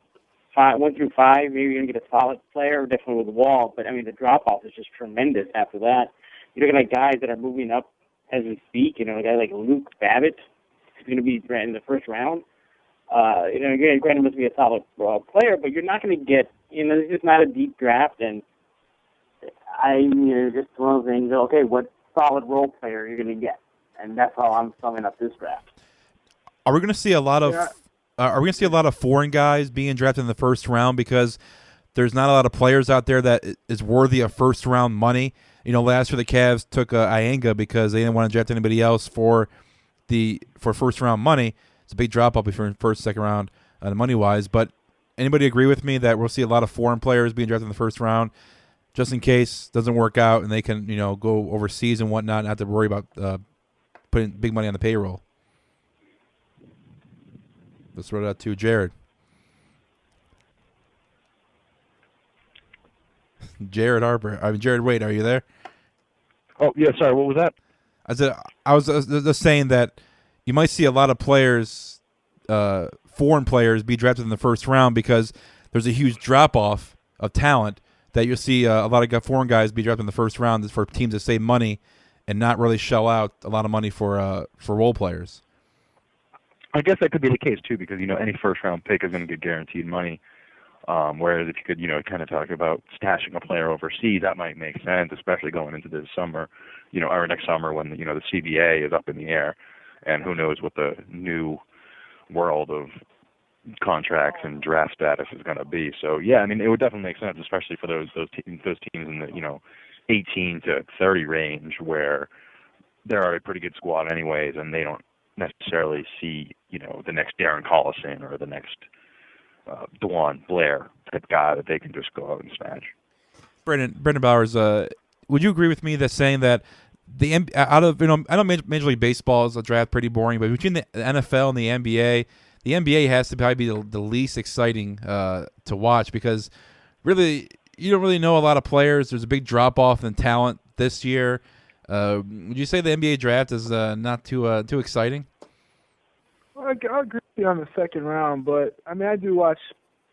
1 through 5. Maybe you're going to get a solid player, definitely with the Wall. But I mean, the drop off is just tremendous after that. You're looking at guys that are moving up as we speak. A guy like Luke Babbitt is going to be in the first round. Granted, must be a solid player, but you're not going to get. It's just not a deep draft, and just one of those things. Okay, what solid role player you're going to get, and that's how I'm summing up this draft. Are we going to see a lot of? Are we going to see a lot of foreign guys being drafted in the first round because there's not a lot of players out there that is worthy of first round money? Last year the Cavs took Ianga because they didn't want to draft anybody else for first round money. It's a big drop off between first, second round, money wise. But anybody agree with me that we'll see a lot of foreign players being drafted in the first round, just in case it doesn't work out and they can go overseas and whatnot, and not have to worry about putting big money on the payroll? Let's throw it out to Jared. Jared Wade, are you there? Oh, yeah, sorry, what was that? I was just saying that you might see a lot of players, foreign players, be drafted in the first round because there's a huge drop-off of talent that you'll see a lot of foreign guys be drafted in the first round for teams that save money and not really shell out a lot of money for role players. I guess that could be the case too, because any first round pick is going to get guaranteed money. Whereas if you could kind of talk about stashing a player overseas, that might make sense, especially going into this summer, or next summer when the CBA is up in the air, and who knows what the new world of contracts and draft status is going to be. So yeah, I mean, it would definitely make sense, especially for those teams in the 18 to 30 range where they're already a pretty good squad anyways, and they don't necessarily see the next Darren Collison or the next DeJuan Blair type guy that they can just go out and smash. Brendan Bowers, would you agree with me that saying that I know Major League Baseball is a draft pretty boring, but between the NFL and the NBA has to probably be the least exciting to watch because really you don't really know a lot of players. There's a big drop off in talent this year. Would you say the NBA draft is not too exciting? Well, I'll agree with you on the second round, but I mean, I watch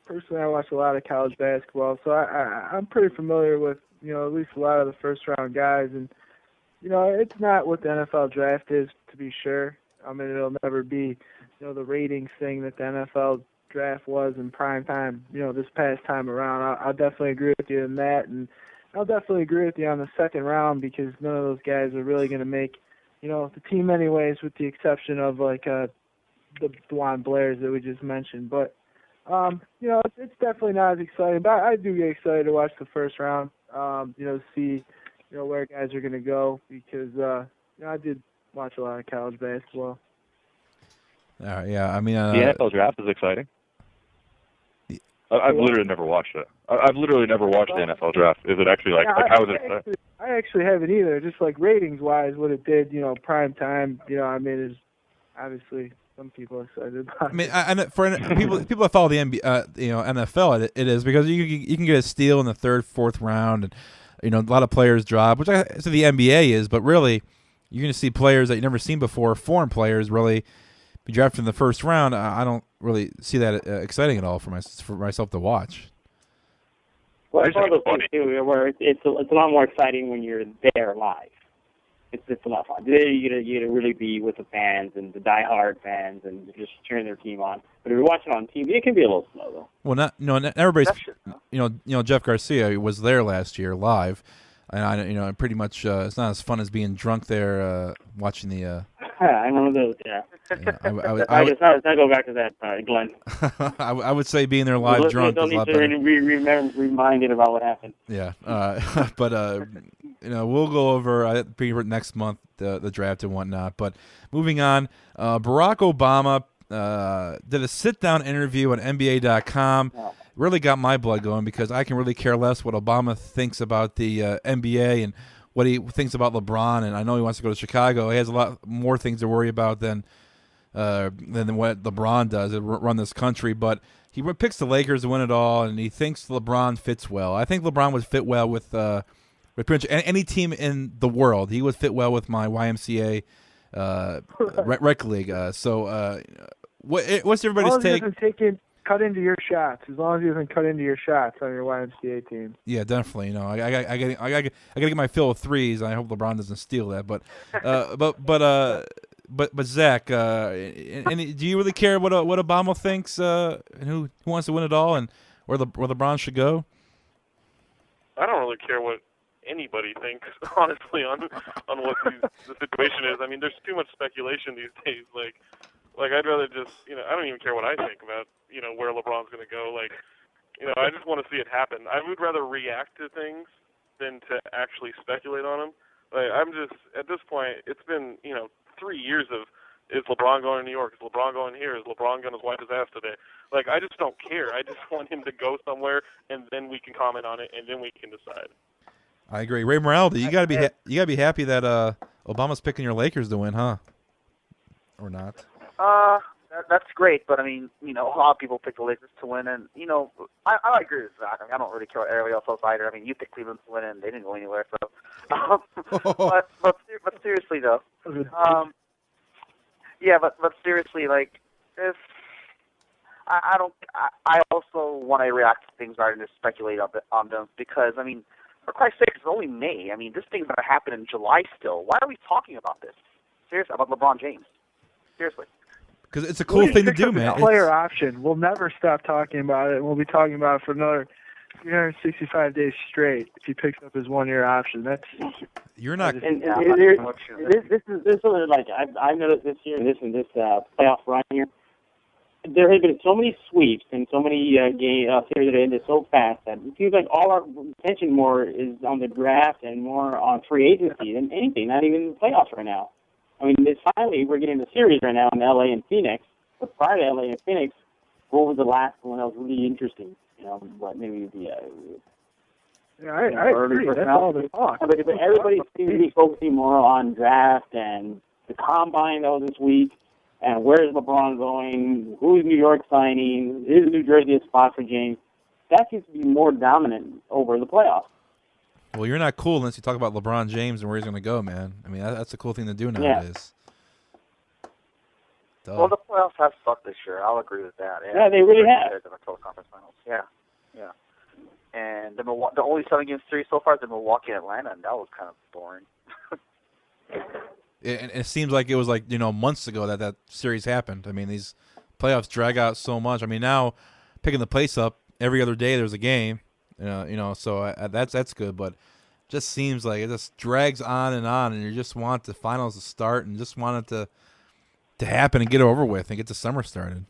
a lot of college basketball, so I'm pretty familiar with at least a lot of the first round guys, and it's not what the NFL draft is, to be sure. I mean, it'll never be the ratings thing that the NFL draft was in prime time. This past time around, I'll definitely agree with you in that, and I'll definitely agree with you on the second round because none of those guys are really going to make the team anyways, with the exception of the DeJuan Blairs that we just mentioned. But it's definitely not as exciting. But I do get excited to watch the first round. See where guys are going to go because I did watch a lot of college basketball. Yeah, I mean the NFL draft is exciting. I've literally never watched it. I've literally never watched the NFL draft. Is it actually how is it? I actually haven't either. Just like ratings wise, what it did, prime time. I mean, is obviously some people are excited about. I mean, for people that follow the NFL, it is because you can get a steal in the third, fourth round, and a lot of players drop, which I say the NBA is, but really you're going to see players that you've never seen before, foreign players, really be drafted in the first round, I don't really see that exciting at all for myself to watch. Well, it's one of those things too, where it's a lot more exciting when you're there live. It's a lot of fun. There you get to really be with the fans and the diehard fans and just cheering their team on. But if you're watching on TV, it can be a little slow though. Well, not everybody's. Jeff Garcia was there last year live, and pretty much it's not as fun as being drunk there watching the. I remember those. Yeah. Let's not go back to that, Glenn. I would say being there live drunk is a lot better. Don't need to be reminded about what happened. Yeah, but we'll go over next month the draft and whatnot. But moving on, Barack Obama did a sit-down interview on NBA.com. Really got my blood going because I can really care less what Obama thinks about the NBA and what he thinks about LeBron, and I know he wants to go to Chicago. He has a lot more things to worry about than what LeBron does to run this country. But he picks the Lakers to win it all, and he thinks LeBron fits well. I think LeBron would fit well with pretty much any team in the world. He would fit well with my YMCA rec league. What's everybody's take? Cut into your shots, as long as you can cut into your shots on your YMCA team. Yeah, definitely. I got to get my fill of threes. I hope LeBron doesn't steal that. But Zach, do you really care what Obama thinks and who wants to win it all and where LeBron should go? I don't really care what anybody thinks, honestly, on what the situation is. I mean, there's too much speculation these days. Like I'd rather just, I don't even care what I think about, where LeBron's going to go. I just want to see it happen. I would rather react to things than to actually speculate on them. I'm just, at this point, it's been, 3 years of, is LeBron going to New York? Is LeBron going here? Is LeBron going to wipe his ass today? I just don't care. I just want him to go somewhere, and then we can comment on it, and then we can decide. I agree. Ray Moraldi, you gotta be happy that Obama's picking your Lakers to win, huh? Or not? That's great, but I mean, a lot of people pick the Lakers to win, and I agree with Zach. I mean, I don't really care what everybody else either. I mean, you picked Cleveland to win, and they didn't go anywhere. So, but seriously though, but seriously, if I also want to react to things rather than just speculate on them because I mean, for Christ's sake, it's only May. I mean, this thing's gonna happen in July still. Why are we talking about this? Seriously, about LeBron James? Seriously. Because it's a cool thing to do, man. Player option. We'll never stop talking about it, and we'll be talking about it for another 365 days straight if he picks up his 1-year option. You're not. This is like I've noticed this year, this playoff run here. There have been so many sweeps and so many series that ended so fast that it seems like all our attention more is on the draft and more on free agency than anything. Not even the playoffs right now. I mean, we're getting the series right now in LA and Phoenix. But prior to LA and Phoenix, what was the last one that was really interesting? Maybe the I agree. That's all the talk. But everybody seems to be focusing more on draft and the combine that was this week, and where's LeBron going? Who's New York signing? Is New Jersey a spot for James? That seems to be more dominant over the playoffs. Well, you're not cool unless you talk about LeBron James and where he's going to go, man. I mean, that's a cool thing to do nowadays. Yeah. Well, the playoffs have sucked this year. I'll agree with that. Yeah, they really have. In the total conference finals. Yeah. And the only 7-game series so far is in Milwaukee and Atlanta, and that was kind of boring. It seems like it was months ago that series happened. I mean, these playoffs drag out so much. I mean, now picking the place up every other day, there's a game. So that's good, but just seems like it just drags on, and you just want the finals to start and just want it to happen and get over with and get the summer started.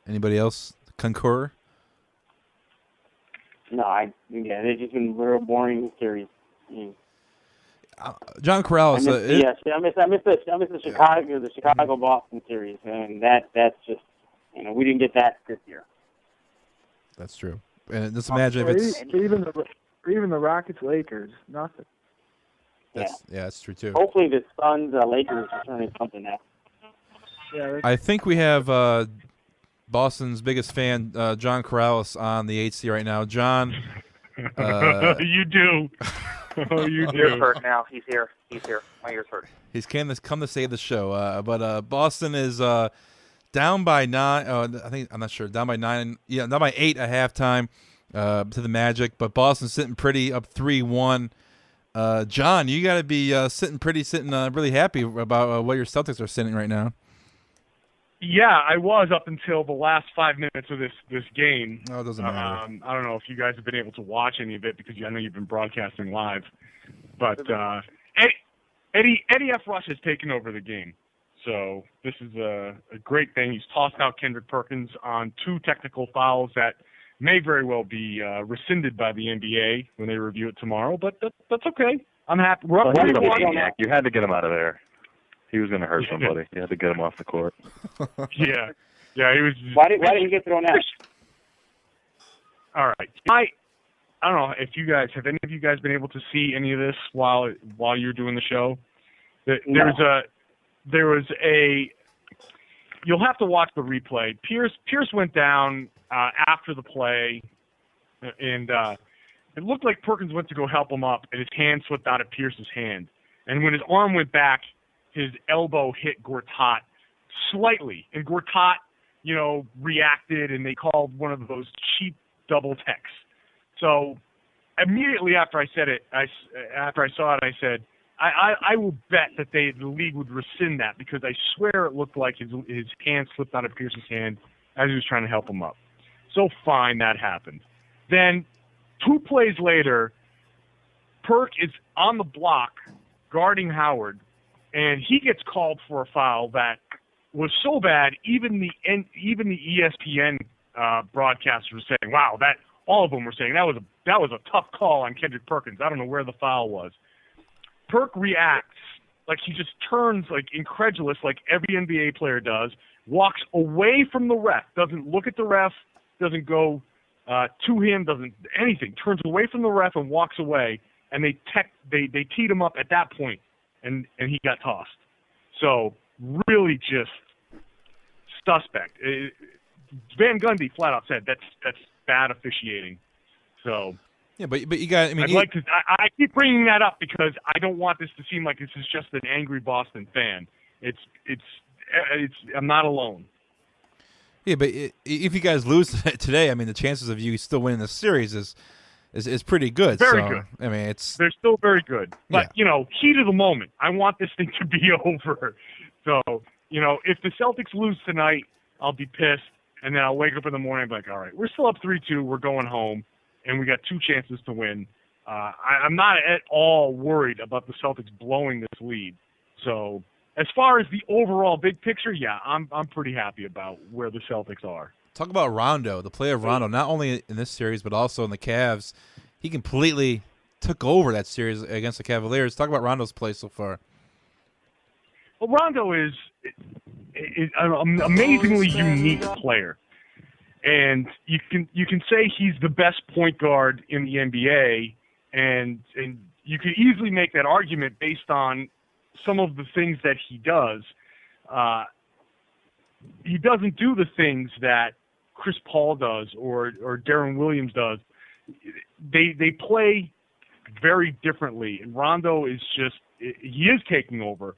Anybody else concur? No, they've just been real boring series. John Corrales. I miss the Chicago Boston series, and that's just we didn't get that this year. That's true. And just imagine if it's even the Rockets Lakers, nothing. That's true too. Hopefully the Suns Lakers are turning something now. Yeah, I think we have Boston's biggest fan, John Corrales, on the HC right now. John, you do. Oh, you do. He's hurt now. He's here. He's here. My ears hurt. He's come to save the show. But Boston is down by 9. I think I'm not sure. Down by 9. Yeah, down by 8 at halftime to the Magic. But Boston's sitting pretty, up 3-1. John, you got to be sitting really happy about where your Celtics are sitting right now. Yeah, I was up until the last 5 minutes of this game. Oh, it doesn't matter. I don't know if you guys have been able to watch any of it because I know you've been broadcasting live. But Eddie F. Rush has taken over the game. So this is a great thing. He's tossed out Kendrick Perkins on 2 technical fouls that may very well be rescinded by the NBA when they review it tomorrow. But that's okay. I'm happy. We're up 3-1. You had to get him out of there. He was going to hurt somebody. You had to get him off the court. Yeah, he was. Why did he get thrown out? All right. I don't know if you guys have any of you guys been able to see any of this while you're doing the show. There was a. You'll have to watch the replay. Pierce went down after the play, and it looked like Perkins went to go help him up, and his hand slipped out of Pierce's hand. And when his arm went back, his elbow hit Gortat slightly, and Gortat, reacted, and they called one of those cheap double techs. So immediately after I said it, after I saw it, I said, I will bet that the league would rescind that because I swear it looked like his hand slipped out of Pierce's hand as he was trying to help him up. So fine, that happened. Then 2 plays later, Perk is on the block guarding Howard, and he gets called for a foul that was so bad, even the ESPN broadcasters were saying, "Wow, that." All of them were saying that was a tough call on Kendrick Perkins. I don't know where the foul was. Perk reacts like he just turns like incredulous, like every NBA player does. Walks away from the ref, doesn't look at the ref, doesn't go to him, doesn't anything. Turns away from the ref and walks away. And they teed him up at that point. And he got tossed. So really just suspect. Van Gundy flat out said that's bad officiating. So yeah, but you got. I mean, I keep bringing that up because I don't want this to seem like this is just an angry Boston fan. It's I'm not alone. Yeah, but if you guys lose today, I mean, the chances of you still winning the series is pretty good. Very good. I mean, they're still very good. But, heat of the moment. I want this thing to be over. So, if the Celtics lose tonight, I'll be pissed. And then I'll wake up in the morning and be like, all right, we're still up 3-2. We're going home. And we got 2 chances to win. I'm not at all worried about the Celtics blowing this lead. So, as far as the overall big picture, yeah, I'm pretty happy about where the Celtics are. Talk about Rondo, the play of Rondo, not only in this series but also in the Cavs. He completely took over that series against the Cavaliers. Talk about Rondo's play so far. Well, Rondo is an amazingly unique player, and you can say he's the best point guard in the NBA, and you could easily make that argument based on some of the things that he does. He doesn't do the things that Chris Paul does or Deron Williams does. They play very differently, and Rondo is he is taking over.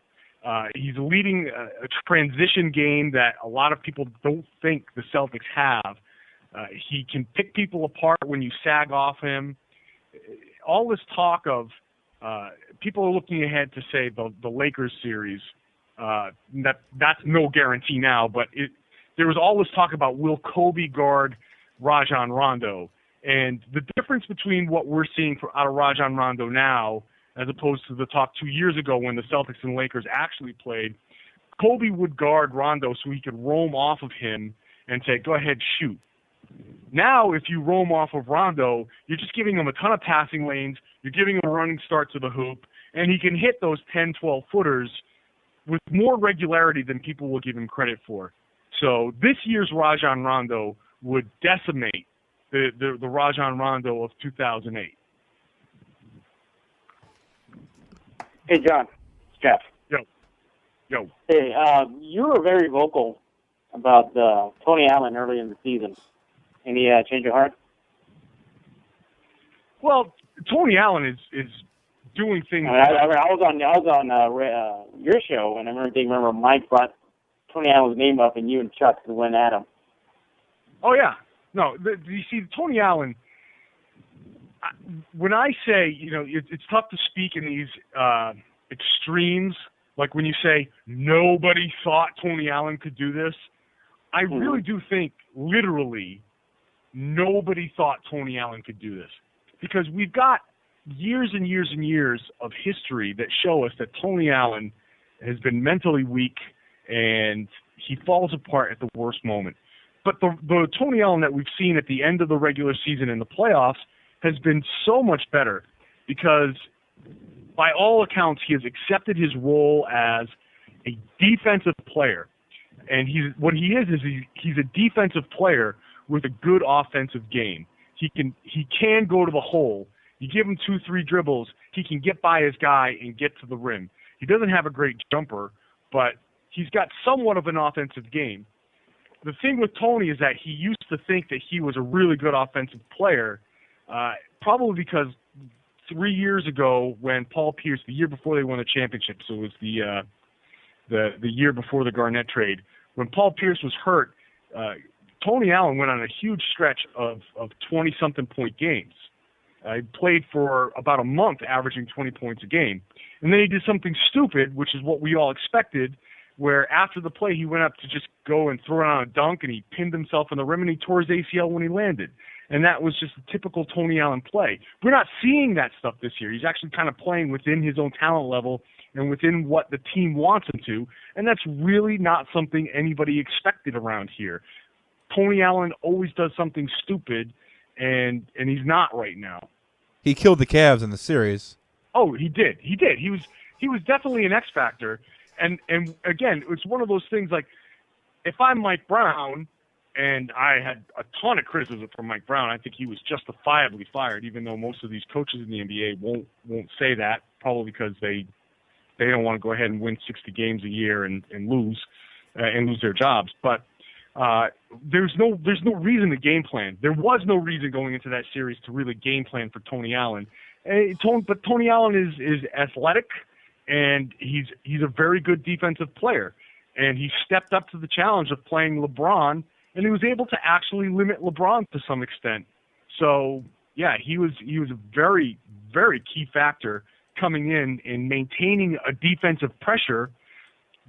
He's leading a transition game that a lot of people don't think the Celtics have. He can pick people apart when you sag off him. All this talk of people are looking ahead to say the Lakers series. That's no guarantee now, but there was all this talk about will Kobe guard Rajon Rondo, and the difference between what we're seeing out of Rajon Rondo now as opposed to the talk 2 years ago when the Celtics and Lakers actually played, Kobe would guard Rondo so he could roam off of him and say, go ahead, shoot. Now, if you roam off of Rondo, you're just giving him a ton of passing lanes, you're giving him a running start to the hoop, and he can hit those 10, 12-footers with more regularity than people will give him credit for. So this year's Rajon Rondo would decimate the Rajon Rondo of 2008. Hey, John. Jeff. Yo. Hey, you were very vocal about Tony Allen early in the season. Any change of heart? Well, Tony Allen is doing things. I was on your show, and I remember Mike brought Tony Allen's name up, and you and Chuck went at him. Oh yeah, no. You see, Tony Allen. When I say, it's tough to speak in these extremes. Like when you say nobody thought Tony Allen could do this, I really do think literally nobody thought Tony Allen could do this, because we've got years and years and years of history that show us that Tony Allen has been mentally weak and he falls apart at the worst moment. But the Tony Allen that we've seen at the end of the regular season and the playoffs has been so much better, because by all accounts he has accepted his role as a defensive player. And he's a defensive player with a good offensive game. He can go to the hole. You give him 2-3 dribbles, he can get by his guy and get to the rim. He doesn't have a great jumper, but he's got somewhat of an offensive game. The thing with Tony is that he used to think that he was a really good offensive player, probably because 3 years ago when Paul Pierce, the year before they won the championship, so it was the year before the Garnett trade, when Paul Pierce was hurt, Tony Allen went on a huge stretch of 20-something point games. He played for about a month, averaging 20 points a game. And then he did something stupid, which is what we all expected, where after the play he went up to just go and throw on a dunk, and he pinned himself on the rim, and he tore his ACL when he landed. And that was just a typical Tony Allen play. We're not seeing that stuff this year. He's actually kind of playing within his own talent level and within what the team wants him to, and that's really not something anybody expected around here. Tony Allen always does something stupid, and he's not right now. He killed the Cavs in the series. Oh, he did. He was definitely an X factor. And again, it's one of those things like, if I'm Mike Brown, and I had a ton of criticism from Mike Brown, I think he was justifiably fired, even though most of these coaches in the NBA won't say that, probably because they don't want to go ahead and win 60 games a year and lose their jobs. But there's no reason to game plan. There was no reason going into that series to really game plan for Tony Allen. But Tony Allen is athletic, and he's a very good defensive player, and he stepped up to the challenge of playing LeBron, and he was able to actually limit LeBron to some extent. So yeah, he was a very, very key factor coming in maintaining a defensive pressure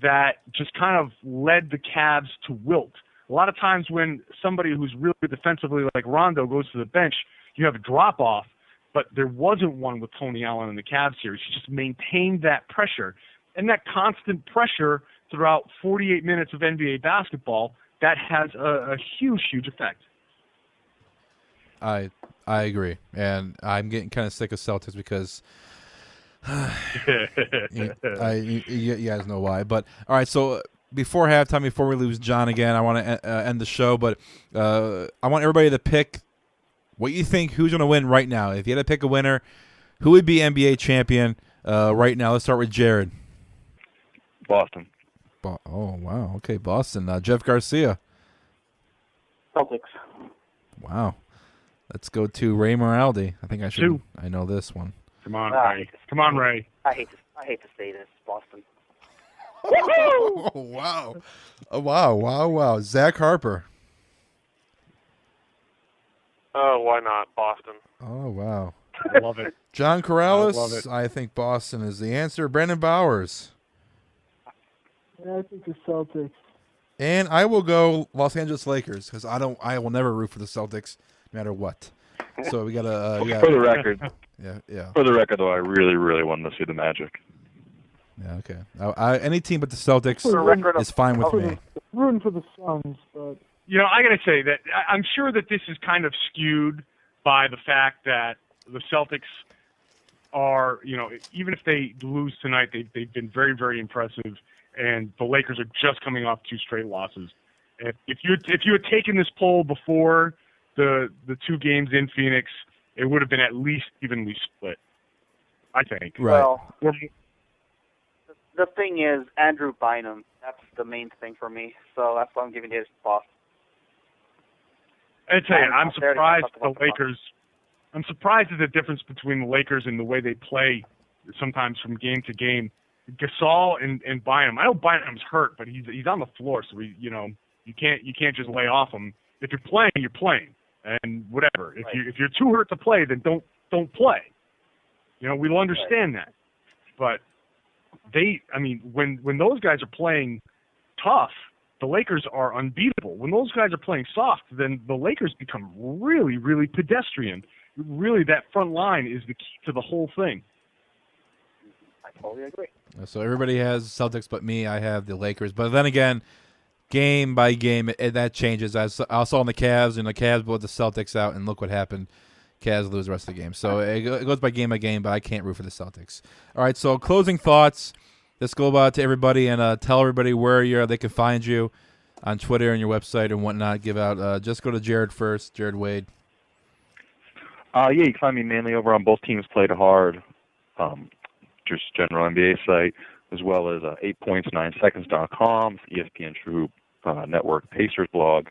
that just kind of led the Cavs to wilt. A lot of times when somebody who's really good defensively like Rondo goes to the bench, you have a drop-off, but there wasn't one with Tony Allen in the Cavs series. He just maintained that pressure. And that constant pressure throughout 48 minutes of NBA basketball, that has a huge, huge effect. I agree. And I'm getting kind of sick of Celtics because you guys know why. But, all right, so before halftime, before we lose John again, I want to end the show, but I want everybody to pick what you think, who's going to win right now. If you had to pick a winner, who would be NBA champion right now? Let's start with Jared. Boston. Oh, wow. Okay, Boston. Jeff Garcia. Celtics. Wow. Let's go to Ray Moraldi. I think I should. Two. I know this one. Come on, Ray. Come on, Ray. I hate to say this, Boston. Oh, wow. Oh, wow. Zach Harper. Oh, why not Boston? Oh, wow. I love it. John Corrales. I love it. I think Boston is the answer. Brandon Bowers. Yeah, I think the Celtics. And I will go Los Angeles Lakers because I will never root for the Celtics no matter what. So we gotta. For the record. Yeah. For the record, though, I really, really wanted to see the Magic. Yeah. Okay. Any team but the Celtics is fine with me. Rooting for the Suns, but I got to say that I'm sure that this is kind of skewed by the fact that the Celtics are, even if they lose tonight, they've been very, very impressive, and the Lakers are just coming off 2 straight losses. If you had taken this poll before the 2 games in Phoenix, it would have been at least evenly split, I think. Right. Well, the thing is, Andrew Bynum, that's the main thing for me, so that's why I'm giving it to Boston. I tell you, I'm surprised at the Lakers. I'm surprised at the difference between the Lakers and the way they play sometimes from game to game. Gasol and Bynum. I know Bynum's hurt, but he's on the floor, so you can't just lay off him. If you're playing, you're playing, and whatever. If you're too hurt to play, then don't play. We'll understand that. But when those guys are playing tough, the Lakers are unbeatable. When those guys are playing soft, then the Lakers become really, really pedestrian. Really, that front line is the key to the whole thing. I totally agree. So everybody has Celtics but me. I have the Lakers. But then again, game by game, that changes. I saw in the Cavs, and the Cavs blew the Celtics out, and look what happened. Cavs lose the rest of the game. So it goes by game, but I can't root for the Celtics. All right, so closing thoughts. Let's go out to everybody and tell everybody where they can find you on Twitter and your website and whatnot. Give out. Just go to Jared first, Jared Wade. You can find me mainly over on Both Teams Played Hard, just general NBA site, as well as 8points9seconds.com, ESPN True Network Pacers blog,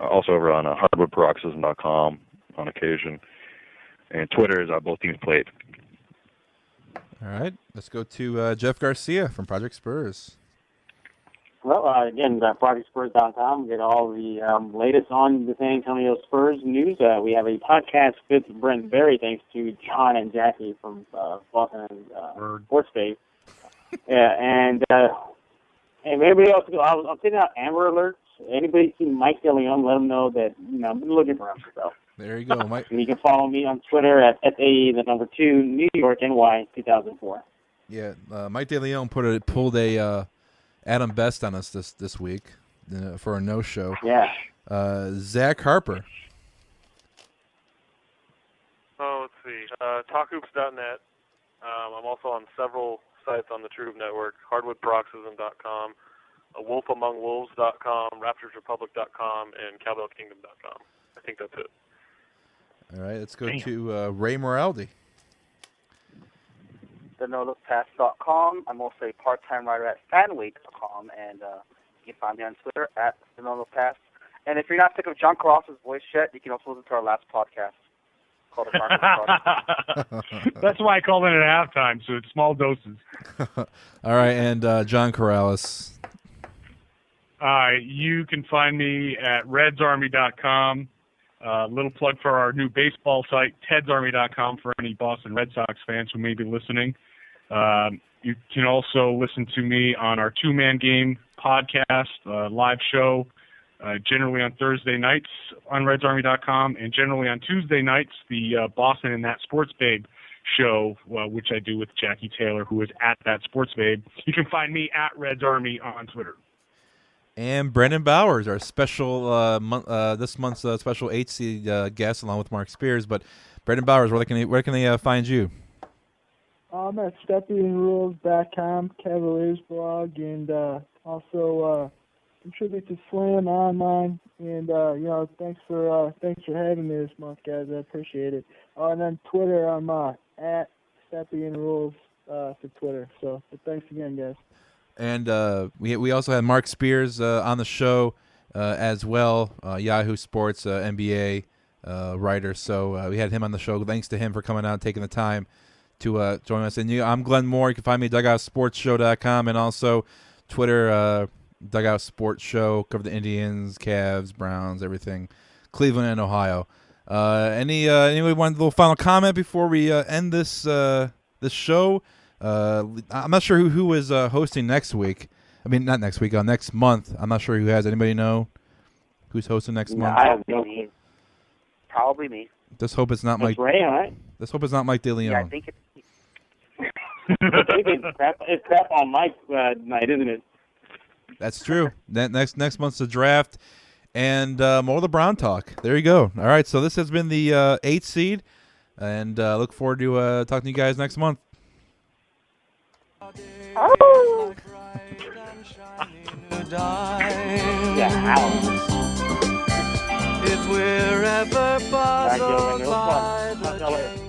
also over on hardwoodparoxysm.com on occasion, and Twitter is Both Teams Played. All right, let's go to Jeff Garcia from Project Spurs. Well, again, ProjectSpurs.com. Get all the latest on the San Antonio Spurs news. We have a podcast with Brent Berry, thanks to John and Jackie from Boston Sports Bay. And everybody else, I'm sending out Amber Alerts. Anybody see Mike DeLeon, let him know that I've been looking for him. So. There you go, Mike. And you can follow me on Twitter at SA2 New York NY 2004. Yeah, Mike DeLeon pulled a Adam Best on us this week for a no-show. Yeah. Zach Harper. Oh, let's see. TalkHoops.net. I'm also on several sites on the True Hoop Network. HardwoodParoxysm.com, WolfAmongWolves.com, RaptorsRepublic.com, and CowbellKingdom.com. I think that's it. All right, let's go to Ray Moraldi. TheNoLookPass.com. I'm also a part-time writer at Fanway.com, and you can find me on Twitter at TheNoLookPass. And if you're not sick of John Carlos's voice yet, you can also listen to our last podcast called The Carlos. That's why I called it at halftime, so it's small doses. All right, and John Corrales. You can find me at RedsArmy.com. Little plug for our new baseball site, TedsArmy.com, for any Boston Red Sox fans who may be listening. You can also listen to me on our two-man game podcast, live show, generally on Thursday nights on RedsArmy.com, and generally on Tuesday nights, the Boston and That Sports Babe show, which I do with Jackie Taylor, who is at That Sports Babe. You can find me at Reds Army on Twitter. And Brendan Bowers, our special this month's special 8-seed guest, along with Mark Spears. But Brendan Bowers, where can they find you? I'm at SteppingRules.com, Cavaliers blog, and also contribute to Slam Online. And thanks for having me this month, guys. I appreciate it. And then Twitter, I'm at SteppingRules for Twitter. So thanks again, guys. And we also had Mark Spears on the show as well, Yahoo Sports NBA writer. So we had him on the show. Thanks to him for coming out and taking the time to join us. And I'm Glenn Moore. You can find me at DugoutSportsShow.com and also Twitter, Dugout Sports Show. Cover the Indians, Cavs, Browns, everything. Cleveland and Ohio. Anybody want a little final comment before we end this show? I'm not sure who is hosting next week. I mean, not next week, next month. I'm not sure who has. Anybody know who's hosting next month? I have no clue. Probably me. Let's hope it's not Mike. Ray, all right? Let's hope it's not Mike DeLeon. Yeah, I think it's it's crap on Mike night, isn't it? That's true. Next month's the draft and more of the Brown talk. There you go. All right, so this has been the 8th seed, and look forward to talking to you guys next month. Oh. If we're ever puzzled by the